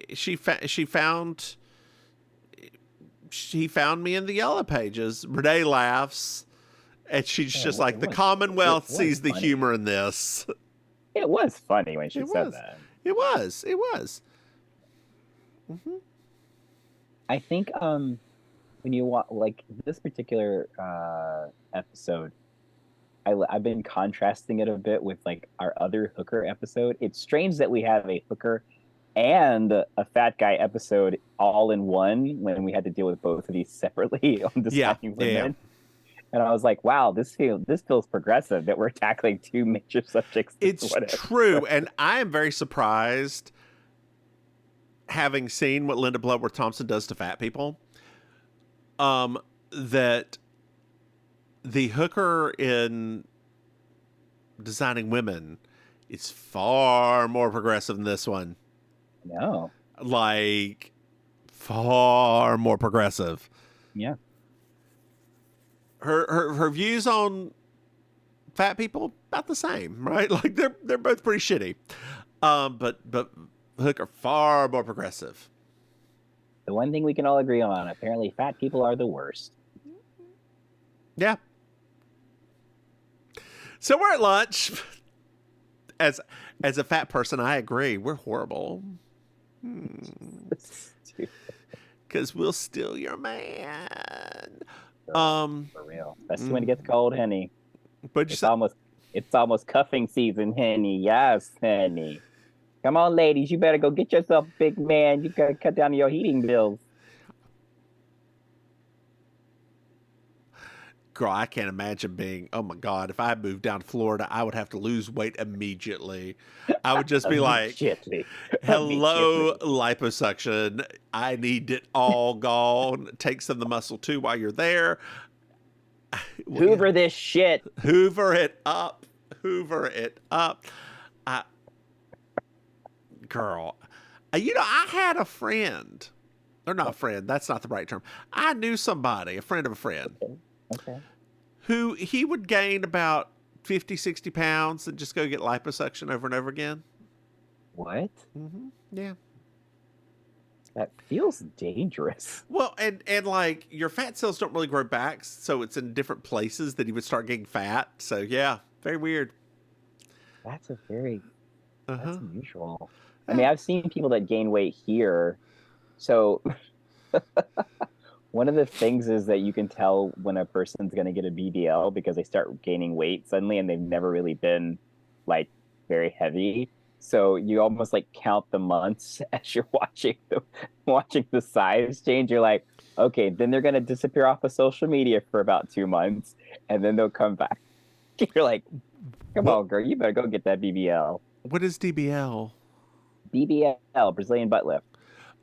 he found me in the yellow pages. Renee laughs, and she's just like, the Commonwealth sees the humor in this. It was funny when she said that. It was. Mm-hmm. I think when you watch like this particular episode, I've been contrasting it a bit with like our other hooker episode. It's strange that we have a hooker and a fat guy episode all in one when we had to deal with both of these separately on Deciding Women. Yeah. And I was like, wow, this feels progressive that we're tackling two major subjects. It's true, and I am very surprised, having seen what Linda Bloodworth Thompson does to fat people, that the hooker in Designing Women is far more progressive than this one. No. Like, far more progressive. Yeah. Her views on fat people, about the same, right? Like they're both pretty shitty. But Hooker far more progressive. The one thing we can all agree on, apparently fat people are the worst. Yeah. So we're at lunch. As a fat person, I agree. We're horrible. Because we'll steal your man. For real. Especially when it gets cold, Henny. But it's almost cuffing season, Henny. Yes, Henny. Come on, ladies. You better go get yourself a big man. You gotta cut down your heating bills. Girl, I can't imagine being, oh my God, if I moved down to Florida, I would have to lose weight immediately. I would just be like, hello, liposuction. I need it all gone. Take some of the muscle too while you're there. Hoover this shit. Hoover it up. Hoover it up. Girl, I had a friend. Or not a friend. That's not the right term. I knew somebody, a friend of a friend. Okay. Who he would gain about 50, 60 pounds and just go get liposuction over and over again. What? Mm-hmm. Yeah. That feels dangerous. Well, and like your fat cells don't really grow back, so it's in different places that he would start getting fat. So yeah, very weird. That's that's unusual. I mean, I've seen people that gain weight here. So one of the things is that you can tell when a person's going to get a BBL because they start gaining weight suddenly and they've never really been like very heavy. So you almost like count the months as you're watching the size change. You're like, okay, then they're going to disappear off of social media for about 2 months and then they'll come back. You're like, come on, girl, you better go get that BBL. What is DBL? BBL, Brazilian butt lift.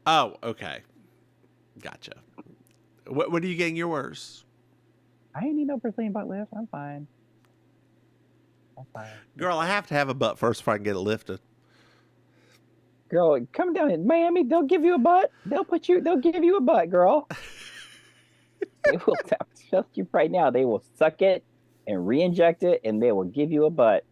Oh, okay. Gotcha. What are you getting yours? I ain't need no Brazilian butt lift. I'm fine. Girl, I have to have a butt first before I can get it lifted. Girl, come down in Miami. They'll give you a butt. They'll give you a butt, girl. They will tell you right now. They will suck it and re-inject it, and they will give you a butt.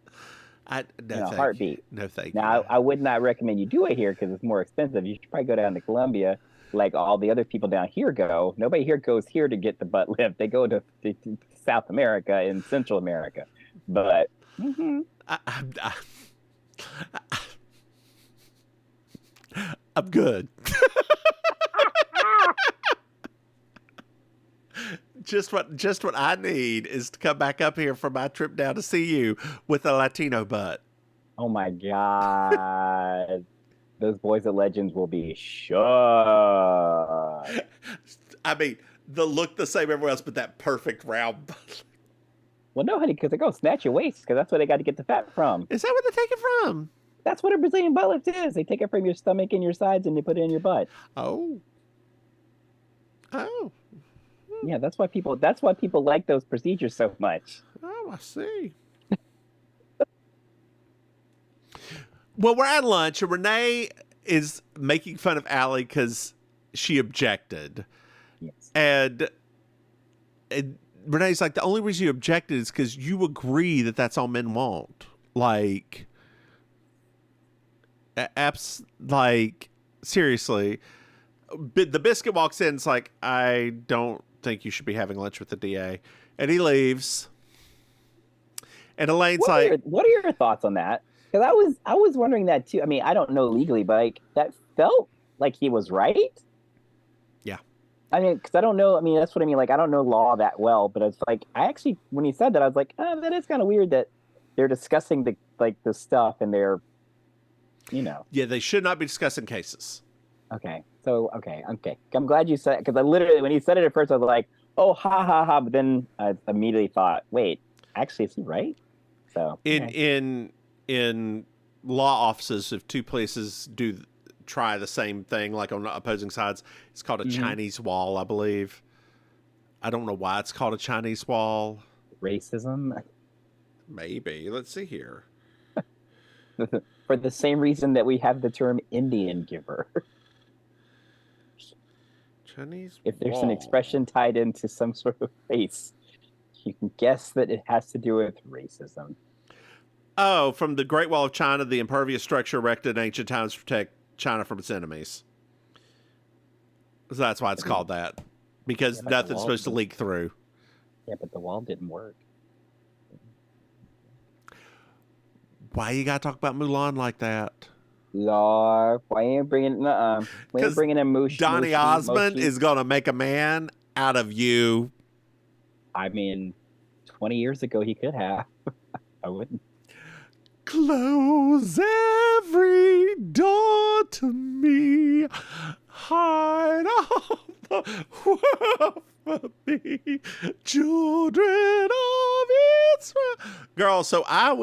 In a heartbeat. No, thank you. Now, you. I would not recommend you do it here because it's more expensive. You should probably go down to Colombia, like all the other people down here go. Nobody here goes here to get the butt lift. They go to South America and Central America. But I'm good. Just what I need is to come back up here for my trip down to see you with a Latino butt. Oh my God. Those boys at Legends will be shook. I mean, they'll look the same everywhere else, but that perfect round butt. Well, no, honey, because they're going to snatch your waist because that's where they got to get the fat from. Is that where they take it from? That's what a Brazilian butt lift is. They take it from your stomach and your sides and they put it in your butt. Oh. Yeah, that's why people like those procedures so much. Oh, I see. Well, we're at lunch and Renee is making fun of Allie because she objected. Yes. And Renee's like, the only reason you objected is because you agree that that's all men want. Like, seriously. The biscuit walks in and is like, I don't think you should be having lunch with the DA. And he leaves. And Elaine's what are your thoughts on that? Because I was wondering that too. I mean, I don't know legally, but like that felt like he was right. Yeah. I mean, because I don't know. I mean, that's what I mean. Like, I don't know law that well, but it's like I actually, when he said that, I was like, oh, that is kind of weird that they're discussing the stuff and they're, Yeah, they should not be discussing cases. Okay. So, okay. I'm glad you said it because I literally, when he said it at first, I was like, oh, ha, ha, ha. But then I immediately thought, wait, actually, is he right? So in law offices, if two places try the same thing, like on opposing sides, it's called a Chinese wall, I believe. I don't know why it's called a Chinese wall. Racism? Maybe. Let's see here. For the same reason that we have the term Indian giver. Chinese if there's wall. An expression tied into some sort of race. You can guess that it has to do with racism. Oh, from the Great Wall of China, the impervious structure erected in ancient times to protect China from its enemies. So that's why it's called that. Because nothing's supposed to leak through. Yeah, but the wall didn't work. Why you gotta talk about Mulan like that? Lord, why ain't bringing we ain't bringing in Donny Osmond is gonna make a man out of you. I mean, 20 years ago he could have. I wouldn't. Close every door to me. Hide all the world from me. Children of Israel. Girl, so I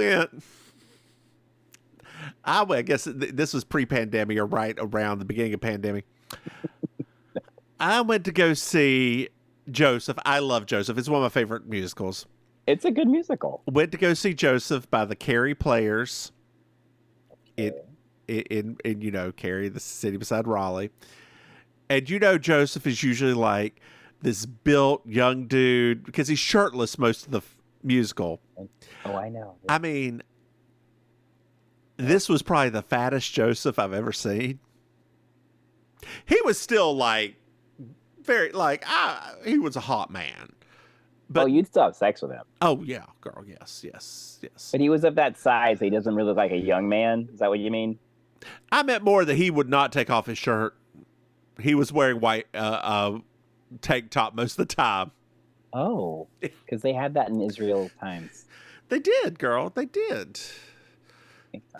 guess this was pre-pandemic or right around the beginning of pandemic. I went to go see Joseph. I love Joseph. It's one of my favorite musicals. It's a good musical. Went to go see Joseph by the Carey Players. In Carey, the city beside Raleigh. And Joseph is usually like this built young dude because he's shirtless most of the musical. Oh, I know. I mean, this was probably the fattest Joseph I've ever seen. He was still like he was a hot man. But, you'd still have sex with him. Oh, yeah, girl. Yes. But he was of that size. He doesn't really look like a young man. Is that what you mean? I meant more that he would not take off his shirt. He was wearing white tank top most of the time. Oh, because they had that in Israel times. They did, girl. They did.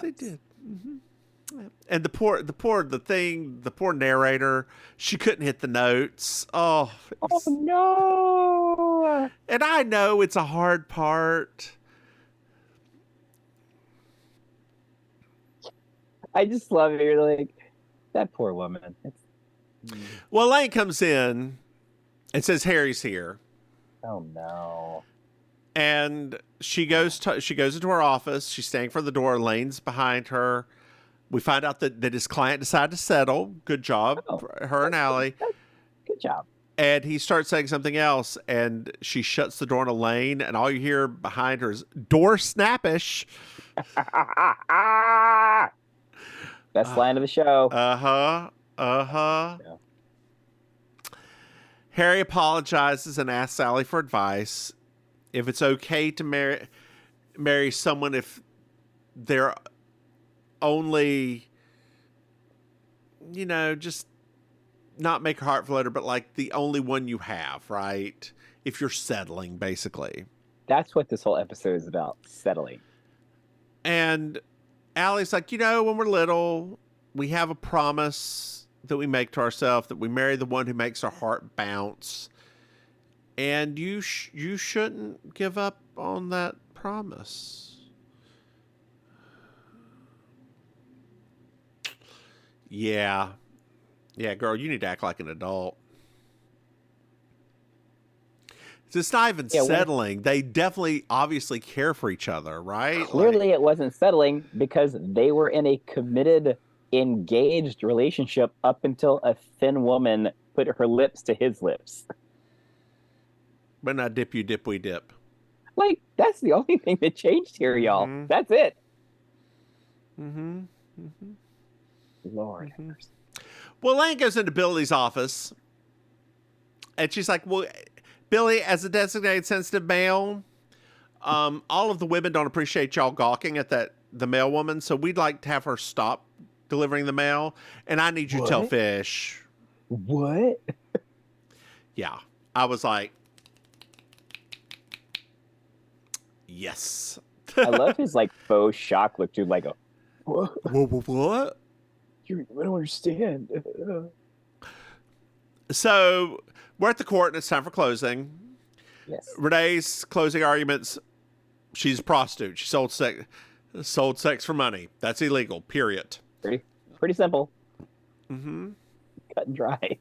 They did. Mm-hmm. And the poor narrator, she couldn't hit the notes. Oh no! And I know it's a hard part. I just love it. You're like, that poor woman. Well, Elaine comes in and says Harry's here. Oh no! And she goes into her office. She's standing for the door. Elaine's behind her. We find out that his client decided to settle. Good job, her and Allie. Good job. And he starts saying something else, and she shuts the door on Elaine, and all you hear behind her is door snappish. Best line of the show. Yeah. Harry apologizes and asks Allie for advice. If it's okay to marry someone if they're only, just not make a heart flutter, but like the only one you have, right? If you're settling, basically. That's what this whole episode is about, settling. And Allie's like, when we're little, we have a promise that we make to ourselves that we marry the one who makes our heart bounce. And you shouldn't give up on that promise. Yeah, girl, you need to act like an adult. It's not even settling. They definitely, obviously care for each other, right? Clearly it wasn't settling because they were in a committed, engaged relationship up until a thin woman put her lips to his lips. But not dip you dip we dip. Like, that's the only thing that changed here, y'all. Mm-hmm. That's it. Mm-hmm. Mm-hmm. Lord. Mm-hmm. Well, Elaine goes into Billy's office, and she's like, well, Billy, as a designated sensitive male, all of the women don't appreciate y'all gawking at the mail woman, so we'd like to have her stop delivering the mail, and I need you to tell Fish. What? Yeah. I was like, yes. I love his, faux shock look, dude, like a, what? I don't understand. So we're at the court and it's time for closing. Yes. Renee's closing arguments. She's a prostitute. She sold sex for money. That's illegal. Period. Pretty simple. Mm-hmm. Cut and dry.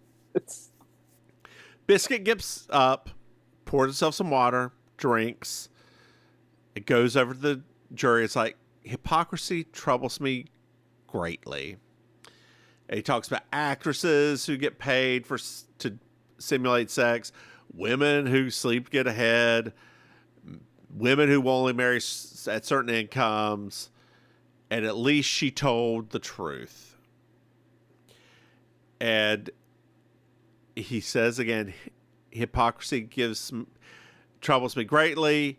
Biscuit gets up, pours himself some water, drinks. It goes over to the jury. It's like, hypocrisy troubles me greatly. And he talks about actresses who get paid to simulate sex, women who sleep to get ahead, women who will only marry at certain incomes, and at least she told the truth. And he says again, hypocrisy troubles me greatly.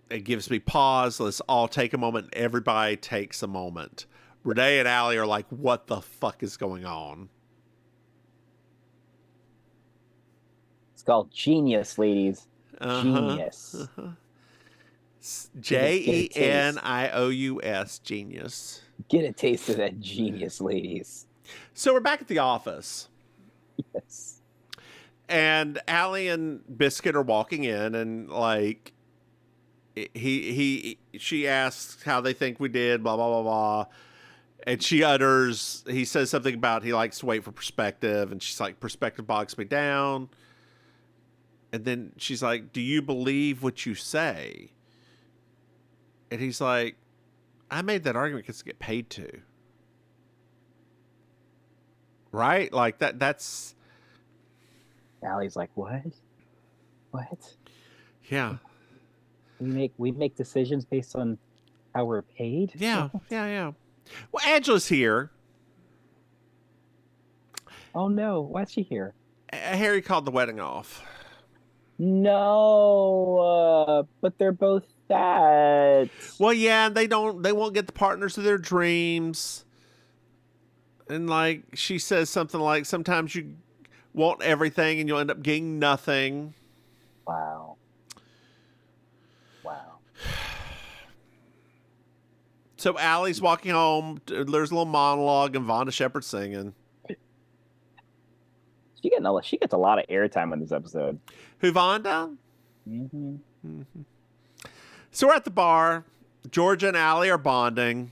It gives me pause. Let's all take a moment. Everybody takes a moment. Renee and Allie are like, what the fuck is going on? It's called genius, ladies. Genius. Genious. Genius. Get a taste of that genius, ladies. So we're back at the office. Yes. And Allie and Biscuit are walking in, and like she asks how they think we did, blah blah blah blah. And he says something about he likes to wait for perspective, and she's like, perspective bogs me down. And then she's like, do you believe what you say? And he's like, I made that argument because I get paid to. Right? Like that's... Allie's like, what? What? Yeah. We make decisions based on how we're paid? Yeah, yeah. Well, Angela's here. Oh no, why's she here? Harry called the wedding off. No, but they're both sad. Well, yeah, they won't get the partners of their dreams. And like she says something like, sometimes you want everything and you'll end up getting nothing. Wow. So Allie's walking home. There's a little monologue and Vonda Shepard singing. She gets a lot of airtime on this episode. Who, Vonda? Mm-hmm. Mm-hmm. So we're at the bar. Georgia and Allie are bonding.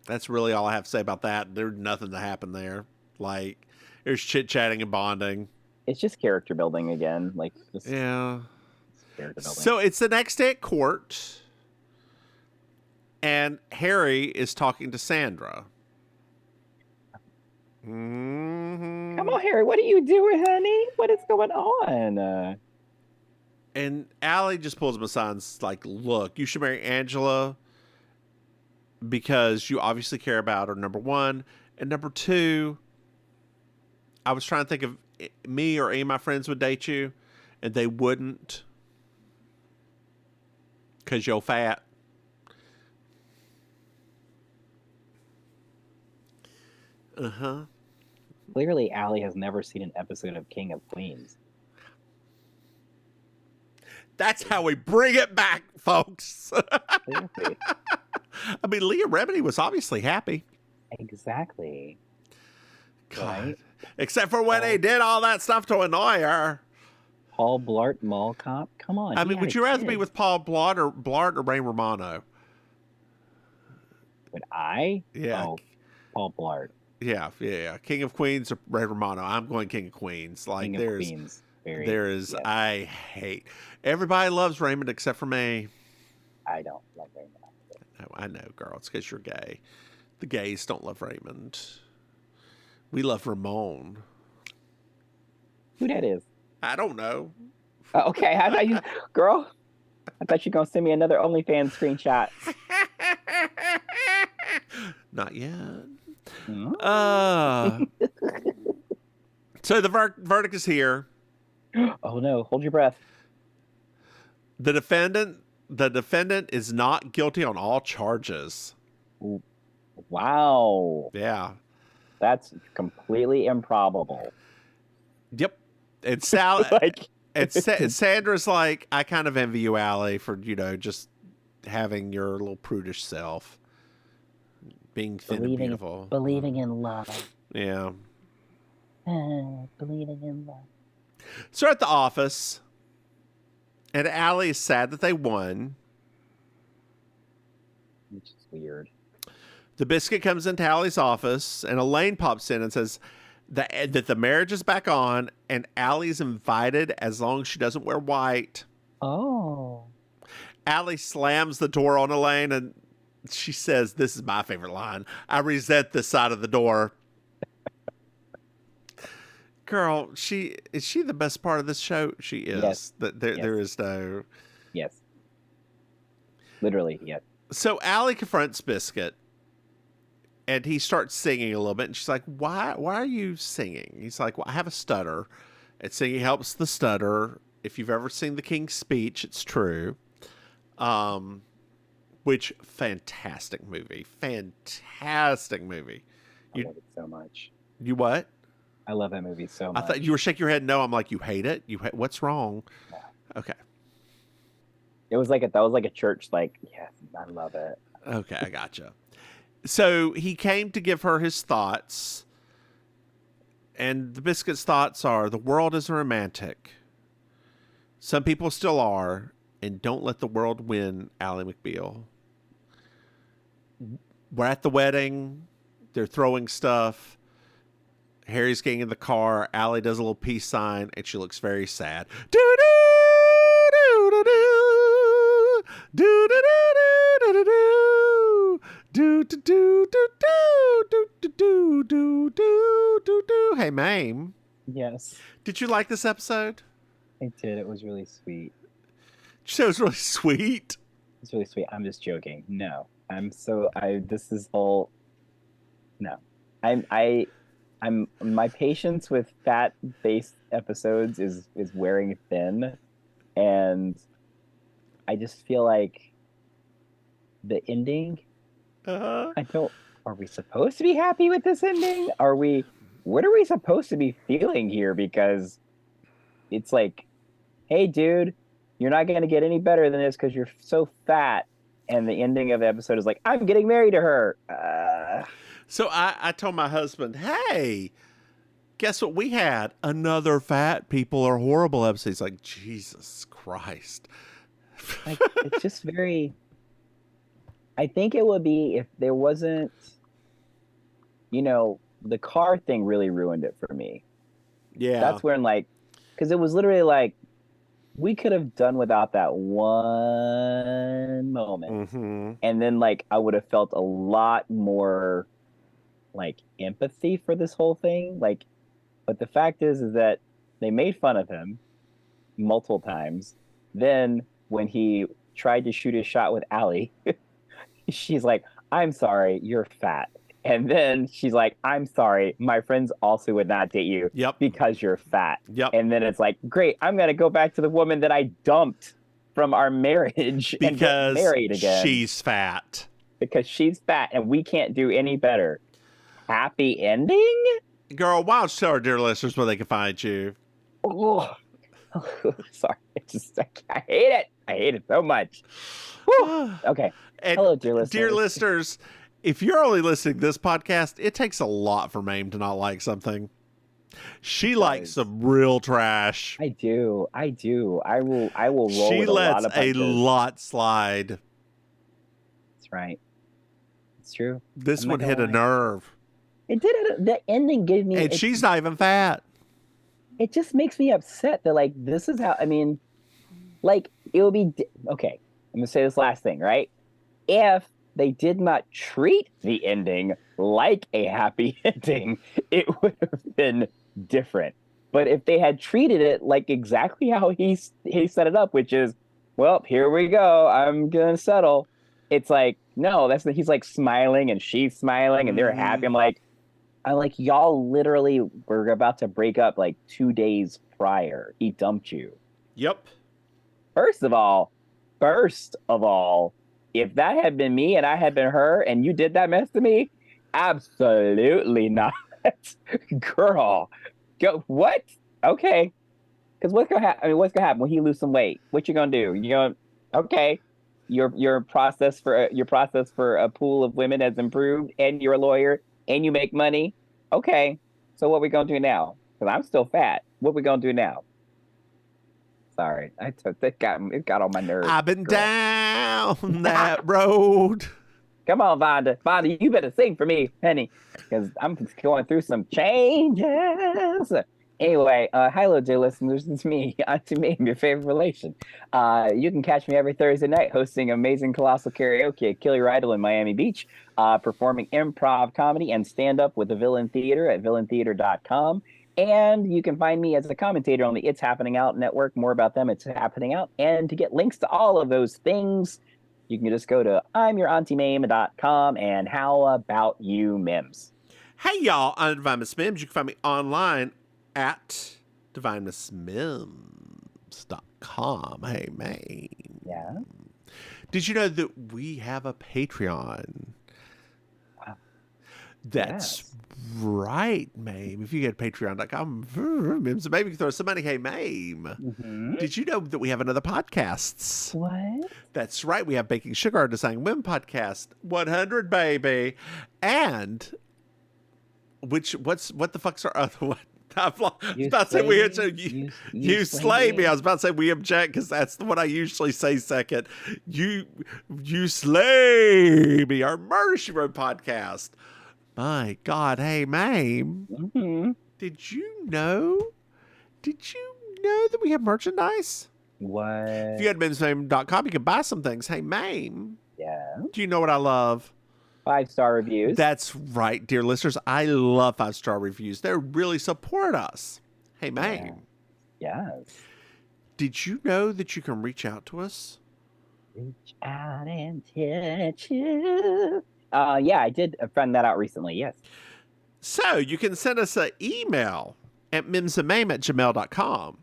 That's really all I have to say about that. There's nothing to happen there. Like, there's chit-chatting and bonding. It's just character building again. Yeah. Character building. So it's the next day at court. And Harry is talking to Sandra. Mm-hmm. Come on, Harry. What are you doing, honey? What is going on? And Allie just pulls him aside and's like, look, you should marry Angela because you obviously care about her, number one. And number two, I was trying to think of me or any of my friends would date you, and they wouldn't because you're fat. Uh-huh. Clearly, Allie has never seen an episode of King of Queens. That's how we bring it back, folks. Seriously. I mean, Leah Remini was obviously happy. Exactly. God. Right? Except for when he did all that stuff to annoy her. Paul Blart Mall Cop? Come on. I mean, would you rather be with Paul Blart or Ray Romano? Would I? Yeah. Oh, Paul Blart. Yeah. King of Queens or Ray Romano. I'm going King of Queens. Like, King of Queens. Yes. I hate. Everybody loves Raymond except for me. I don't love Raymond. No, I know, girl. It's because you're gay. The gays don't love Raymond. We love Ramon. Who that is? I don't know. Okay, I thought you, girl. I thought you were gonna send me another OnlyFans screenshot. Not yet. Mm-hmm. So the verdict is here. Oh no! Hold your breath. The defendant is not guilty on all charges. Wow. Yeah. That's completely improbable. Yep. And Sandra's like, I kind of envy you, Allie, for, just having your little prudish self. Being thin and beautiful. Believing in love. Yeah. Believing in love. So at the office, and Allie is sad that they won. Which is weird. The biscuit comes into Allie's office, and Elaine pops in and says that the marriage is back on, and Allie's invited as long as she doesn't wear white. Oh. Allie slams the door on Elaine, and she says, this is my favorite line, I resent this side of the door. Girl, is she the best part of this show? She is. Yes. There is no. Yes. Literally, yes. So Allie confronts Biscuit, and he starts singing a little bit, and she's like, "Why are you singing?" He's like, "Well, I have a stutter, and singing helps the stutter. If you've ever seen The King's Speech, it's true." Which fantastic movie! Fantastic movie. I love it so much. You what? I love that movie so much. I thought you were shaking your head. No, I'm like, you hate it. What's wrong? Yeah. Okay. It was like that was like a church. Like, yes, I love it. Okay, I gotcha. So he came to give her his thoughts, and the Biscuit's thoughts are: the world is romantic. Some people still are, and don't let the world win, Ally McBeal. We're at the wedding. They're throwing stuff. Harry's getting in the car. Allie does a little peace sign, and she looks very sad. Do do do do do do do do do do do do do do do do do do. Hey, Maim. Yes, Did you like this episode? I did. It was really sweet. It was really sweet. It's really sweet. I'm just joking. No, this is all. No, I'm my patience with fat-based episodes is wearing thin, and I just feel like the ending. Are we supposed to be happy with this ending? What are we supposed to be feeling here? Because it's like, hey, dude, you're not going to get any better than this because you're so fat. And the ending of the episode is like, I'm getting married to her. So I told my husband, hey, guess what we had? Another fat people are horrible episode. He's like, Jesus Christ. Like, it's just very... I think it would be if there wasn't, the car thing really ruined it for me. Yeah. That's when, because it was literally like, we could have done without that one moment. Mm-hmm. And then, I would have felt a lot more, empathy for this whole thing. But the fact is that they made fun of him multiple times. Then, when he tried to shoot his shot with Allie, she's like, I'm sorry, you're fat. And then she's like, I'm sorry, my friends also would not date you because you're fat. Yep. And then it's like, great, I'm going to go back to the woman that I dumped from our marriage and get married again. She's fat. Because she's fat and we can't do any better. Happy ending? Girl, why don't you tell our dear listeners where they can find you? Oh, sorry. I hate it. I hate it so much. Whew. Okay. And hello, dear listeners. Dear listeners, if you're only listening to this podcast, it takes a lot for Maim to not like something. She likes some real trash. I do. I will roll she with a lot of punches. She lets a lot slide. That's right. It's true. This one hit a nerve. It did. The ending gave me... And she's not even fat. It just makes me upset that, this is how... I mean, it would be... Okay, I'm going to say this last thing, right? If they did not treat the ending like a happy ending, it would have been different. But if they had treated it like exactly how he set it up, which is, well, here we go, I'm gonna settle. It's like, no, he's smiling and she's smiling and they're happy. I'm like, y'all literally were about to break up 2 days prior. He dumped you. Yep. First of all, if that had been me and I had been her and you did that mess to me, absolutely not. Girl, go, what? Okay. Because what's gonna happen when he lose some weight? What you gonna do? Okay, your process for a pool of women has improved, and you're a lawyer and you make money. Okay, so what we gonna do now? Because I'm still fat. What we gonna do now? Sorry, it got on my nerves. I've been down that road. Come on, Vonda. Vonda, you better sing for me, honey, because I'm going through some changes. Anyway, hello, dear listeners. It's me, Auntie Maim, your favorite relation. You can catch me every Thursday night hosting Amazing Colossal Karaoke at Killier Idol in Miami Beach, performing improv comedy and stand-up with the Villain Theater at villaintheater.com. And you can find me as a commentator on the It's Happening Out network. More about them, It's Happening Out. And to get links to all of those things, you can just go to I'mYourAuntieMaim.com and how about you, Mims? Hey, y'all. I'm Divine Miss Mims. You can find me online at DivineMissMims.com. Hey, man. Yeah. Did you know that we have a Patreon? That's right, Maim. If you go to patreon.com, Mims and Maim, you can throw some money. Hey, Maim. Mm-hmm. Did you know that we have another podcast? What? That's right. We have Baking Sugar, our Designing Women podcast. 100, baby. And what the fuck's our other one? I was about to say you slay me. I was about to say we object because that's the one I usually say second. You slay me. Our Murder, She Wrote podcast. My God, hey, Maim. Mm-hmm. Did you know that we have merchandise? What? If you go to MimsMaim.com, you can buy some things. Hey, Maim. Yeah. Do you know what I love? 5-star reviews. That's right, dear listeners. I love 5-star reviews. They really support us. Hey, Maim. Yeah. Yes. Did you know that you can reach out to us? Reach out and touch you. Yeah, I did find that out recently. Yes. So you can send us an email at mimsandmaim@gmail.com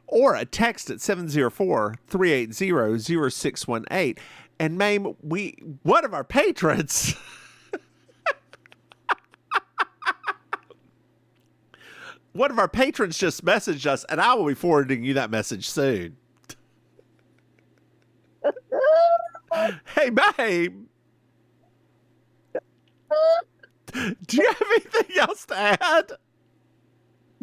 or a text at 704-380-0618. And Maim, one of our patrons just messaged us, and I will be forwarding you that message soon. Hey, Maim. Do you have anything else to add?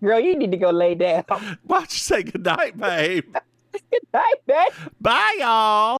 Girl, you need to go lay down. Why don't you say goodnight, babe? Good night, man. Bye, y'all.